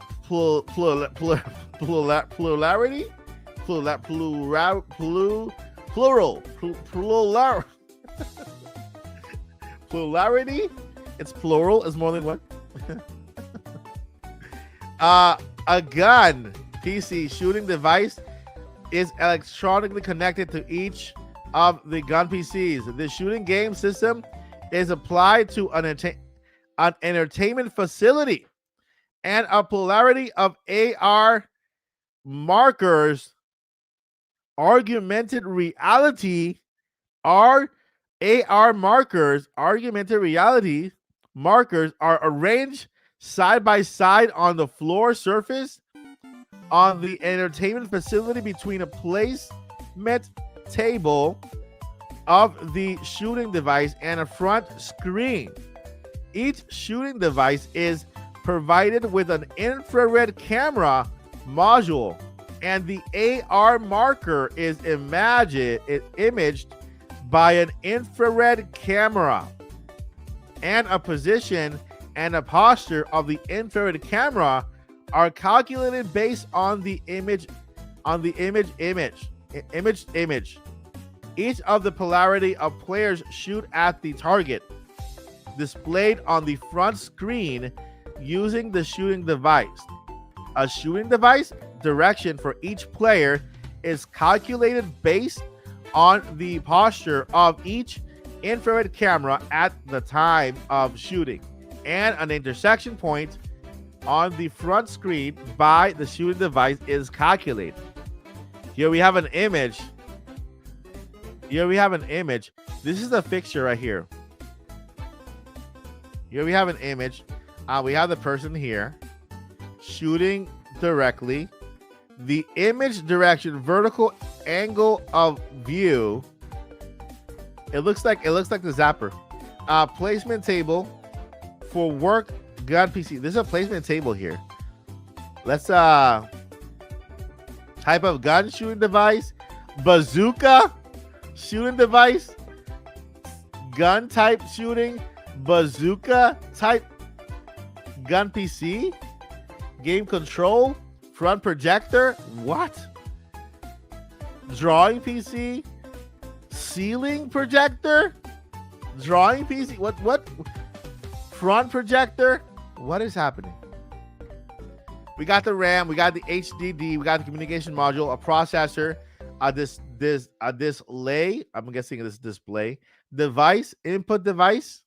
[SPEAKER 1] plurality it's plural is more than one. A gun PC shooting device is electronically connected to each of the gun PCs. The shooting game system is applied to an entertainment facility, and a plurality of AR markers, augmented reality are augmented reality markers are arranged side by side on the floor surface on the entertainment facility between a placement table of the shooting device and a front screen. Each shooting device is provided with an infrared camera module, and the AR marker is imaged by an infrared camera, and a position and a posture of the infrared camera are calculated based on the image. Each of the polarity of players shoot at the target displayed on the front screen using the shooting device. A shooting device direction for each player is calculated based on the posture of each infrared camera at the time of shooting, and an intersection point on the front screen by the shooting device is calculated. Here we have an image. This is the fixture right here. Here we have an image. We have the person here shooting directly. The image direction, vertical angle of view. It looks like the zapper. Placement table for work gun PC. There's a placement table here. Let's type of gun shooting device, bazooka shooting device, gun type shooting, bazooka type gun PC, game control, front projector. What? Drawing PC, ceiling projector, drawing PC. What? Front projector. What is happening? We got the RAM, we got the HDD, we got the communication module, a processor, a display. I'm guessing this display device, input device.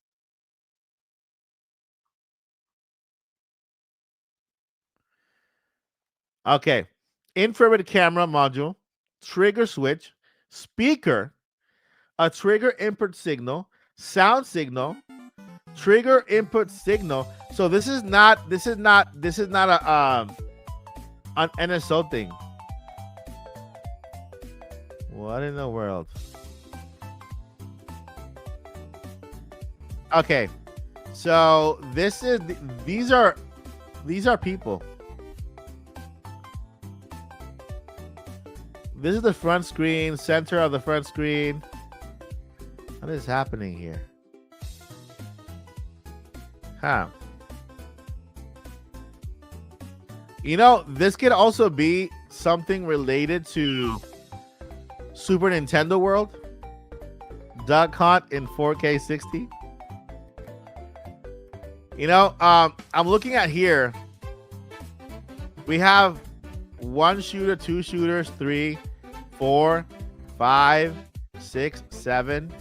[SPEAKER 1] Okay, infrared camera module, trigger switch, speaker, a trigger input signal, sound signal, trigger input signal. So this is not a an NSO thing. What in the world? Okay, so these are people. This is the front screen, center of the front screen. What is happening here? Huh. You know, this could also be something related to Super Nintendo World. Duck Hunt in 4K 60. I'm looking at here. We have 1 shooter, 2 shooters, 3, 4, 5, 6, 7,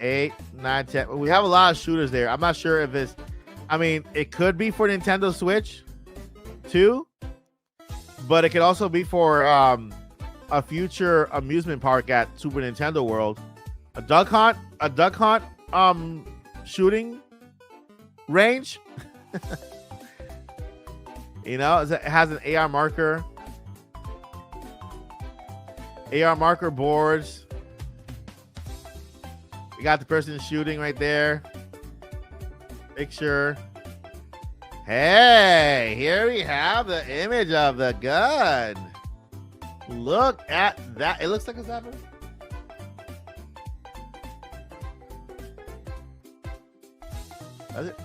[SPEAKER 1] 8, 9, 10. We have a lot of shooters there. I'm not sure if it's, it could be for Nintendo Switch too, but it could also be for a future amusement park at Super Nintendo World. A duck hunt shooting range. It has an AR marker. AR marker boards. We got the person shooting right there. Picture. Hey, here we have the image of the gun. Look at that. It looks like a zapper. Does it?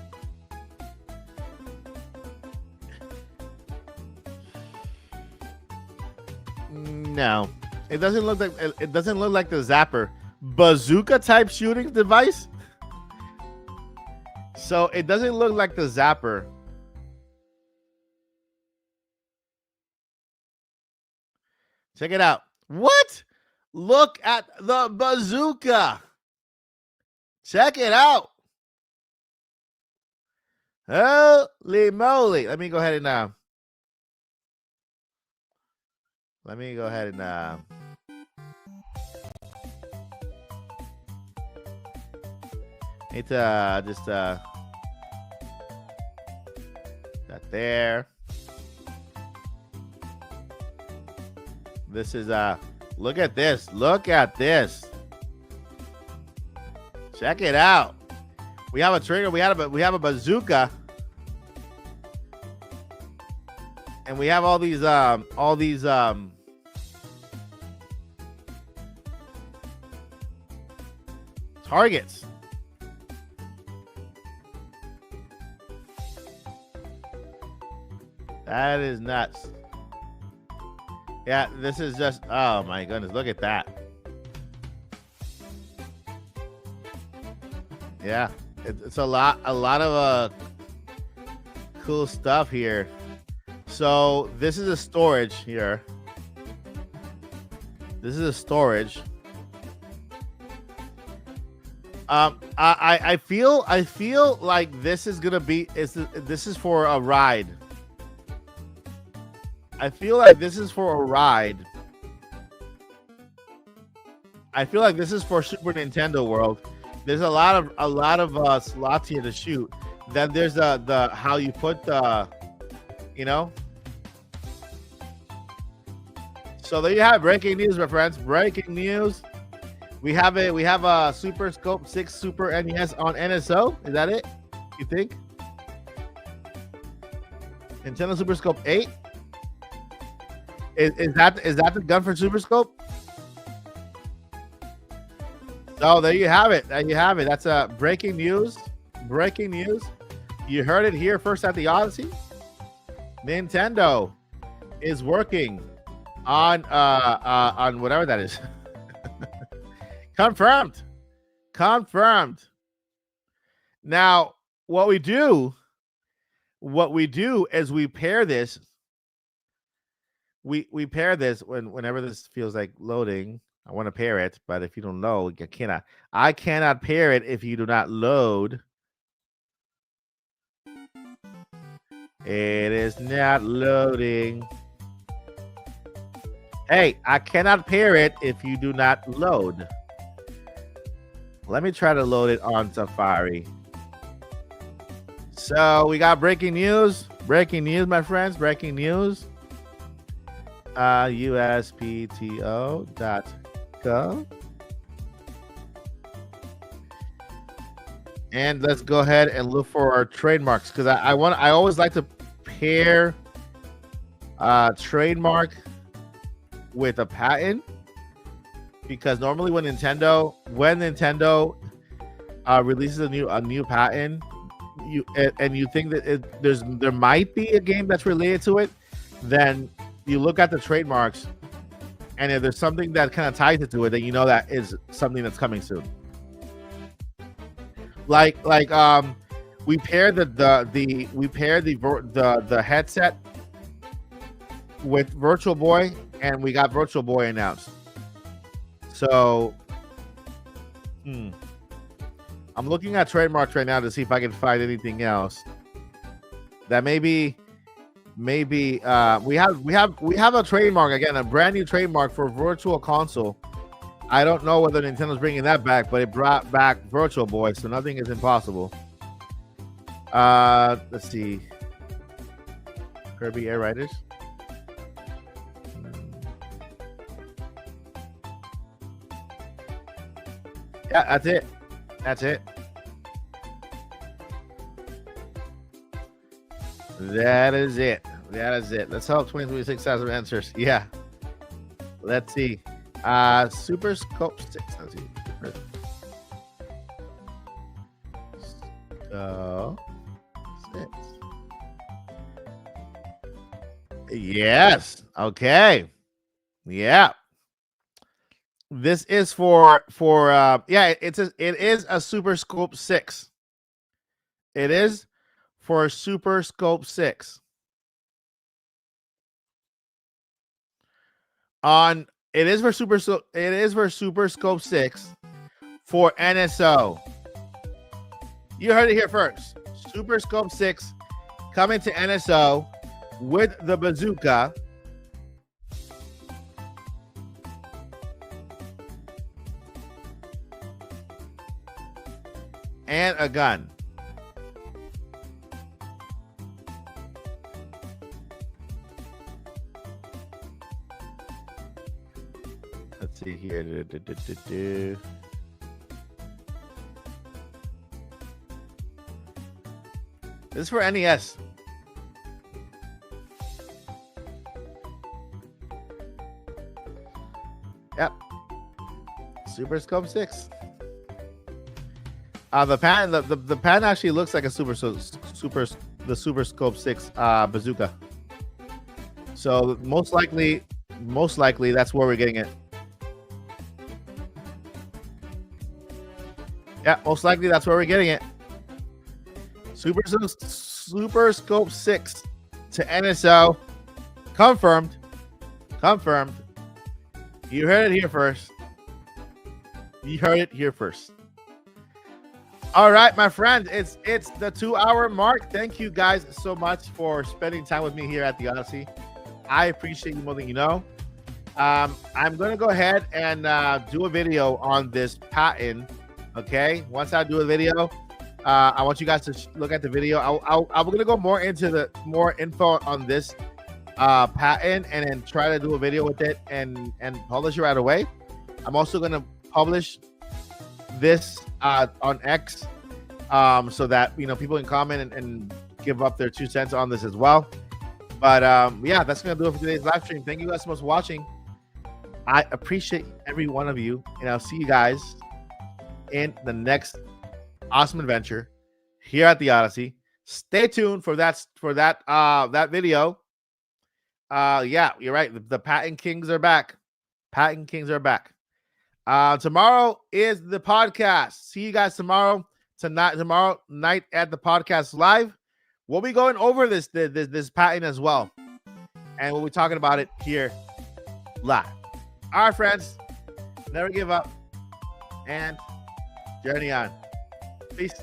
[SPEAKER 1] No, it doesn't look like the zapper bazooka type shooting device. So it doesn't look like the zapper. Check it out. What? Look at the bazooka. Check it out. Holy moly. Let me go ahead and need to just that there. This is look at this. Look at this. Check it out. We have a trigger. We have a bazooka. And we have all these targets. That is nuts. Yeah, this is just, oh my goodness, look at that. Yeah, it's a lot of cool stuff here. So this is a storage here. This is a storage. I feel like this is gonna be this is for a ride. I feel like this is for a ride. I feel like this is for Super Nintendo World. There's a lot of slots here to shoot. Then there's the how you put the, So there you have breaking news, my friends. Breaking news. We have a Super Scope 6 Super NES on NSO. Is that it? You think? Nintendo Super Scope 8. Is that the gun for Super Scope? So there you have it. There you have it. That's breaking news. Breaking news. You heard it here first at the Odyssey. Nintendo is working on whatever that is. Confirmed. Now, what we do is we pair this. We pair this whenever this feels like loading. I want to pair it, but if you don't know, I cannot pair it if you do not load. It is not loading. Hey, I cannot pair it if you do not load. Let me try to load it on Safari. So we got breaking news. Breaking news, my friends. Breaking news. USPTO.gov. And let's go ahead and look for our trademarks, because I always like to pair trademark with a patent, because normally when Nintendo releases a new patent, you think that there might be a game that's related to it, then you look at the trademarks, and if there's something that kind of ties it to it, then you know that is something that's coming soon. Like we pair the headset with Virtual Boy, and we got Virtual Boy announced. So, I'm looking at trademarks right now to see if I can find anything else that maybe we have a trademark again, a brand new trademark for Virtual Console. I don't know whether Nintendo's bringing that back, but it brought back Virtual Boy, so nothing is impossible. Let's see. Kirby Air Riders. Yeah, that's it. That's it. That is it. That is it. Let's hope 2026 has some answers. Yeah. Let's see. Super Scope 6. Let's see. So 6. Yes. Okay. Yeah. This is for yeah, it is a Super Scope 6. It is for Super Scope 6. It is for Super Scope 6 for NSO. You heard it here first. Super Scope 6 coming to NSO with the bazooka. And a gun. Let's see here. This is for NES. Yep. Super Scope 6. The pan actually looks like a Super Scope 6 bazooka. So most likely that's where we're getting it. Yeah, most likely that's where we're getting it. Super Scope 6 to NSO. Confirmed. Confirmed. You heard it here first. You heard it here first. All right, my friend, it's the 2-hour mark. Thank you guys so much for spending time with me here at the Odyssey. I appreciate you more than you know. I'm gonna go ahead and do a video on this patent. Okay, once I do a video, I want you guys to look at the video. I'm gonna go more into more info on this patent, and then try to do a video with it and publish it right away. I'm also gonna publish this on X, so that people can comment and give up their 2 cents on this as well. But yeah, that's gonna do it for today's live stream. Thank you guys so much for watching. I appreciate every one of you, and I'll see you guys in the next awesome adventure here at the Odyssey. Stay tuned for that video. Yeah, you're right. The Patent Kings are back. Patent Kings are back. Tomorrow is the podcast. See you guys tomorrow night at the podcast live. We'll be going over this patent as well, and we'll be talking about it here live. All right, friends, never give up and journey on. Peace.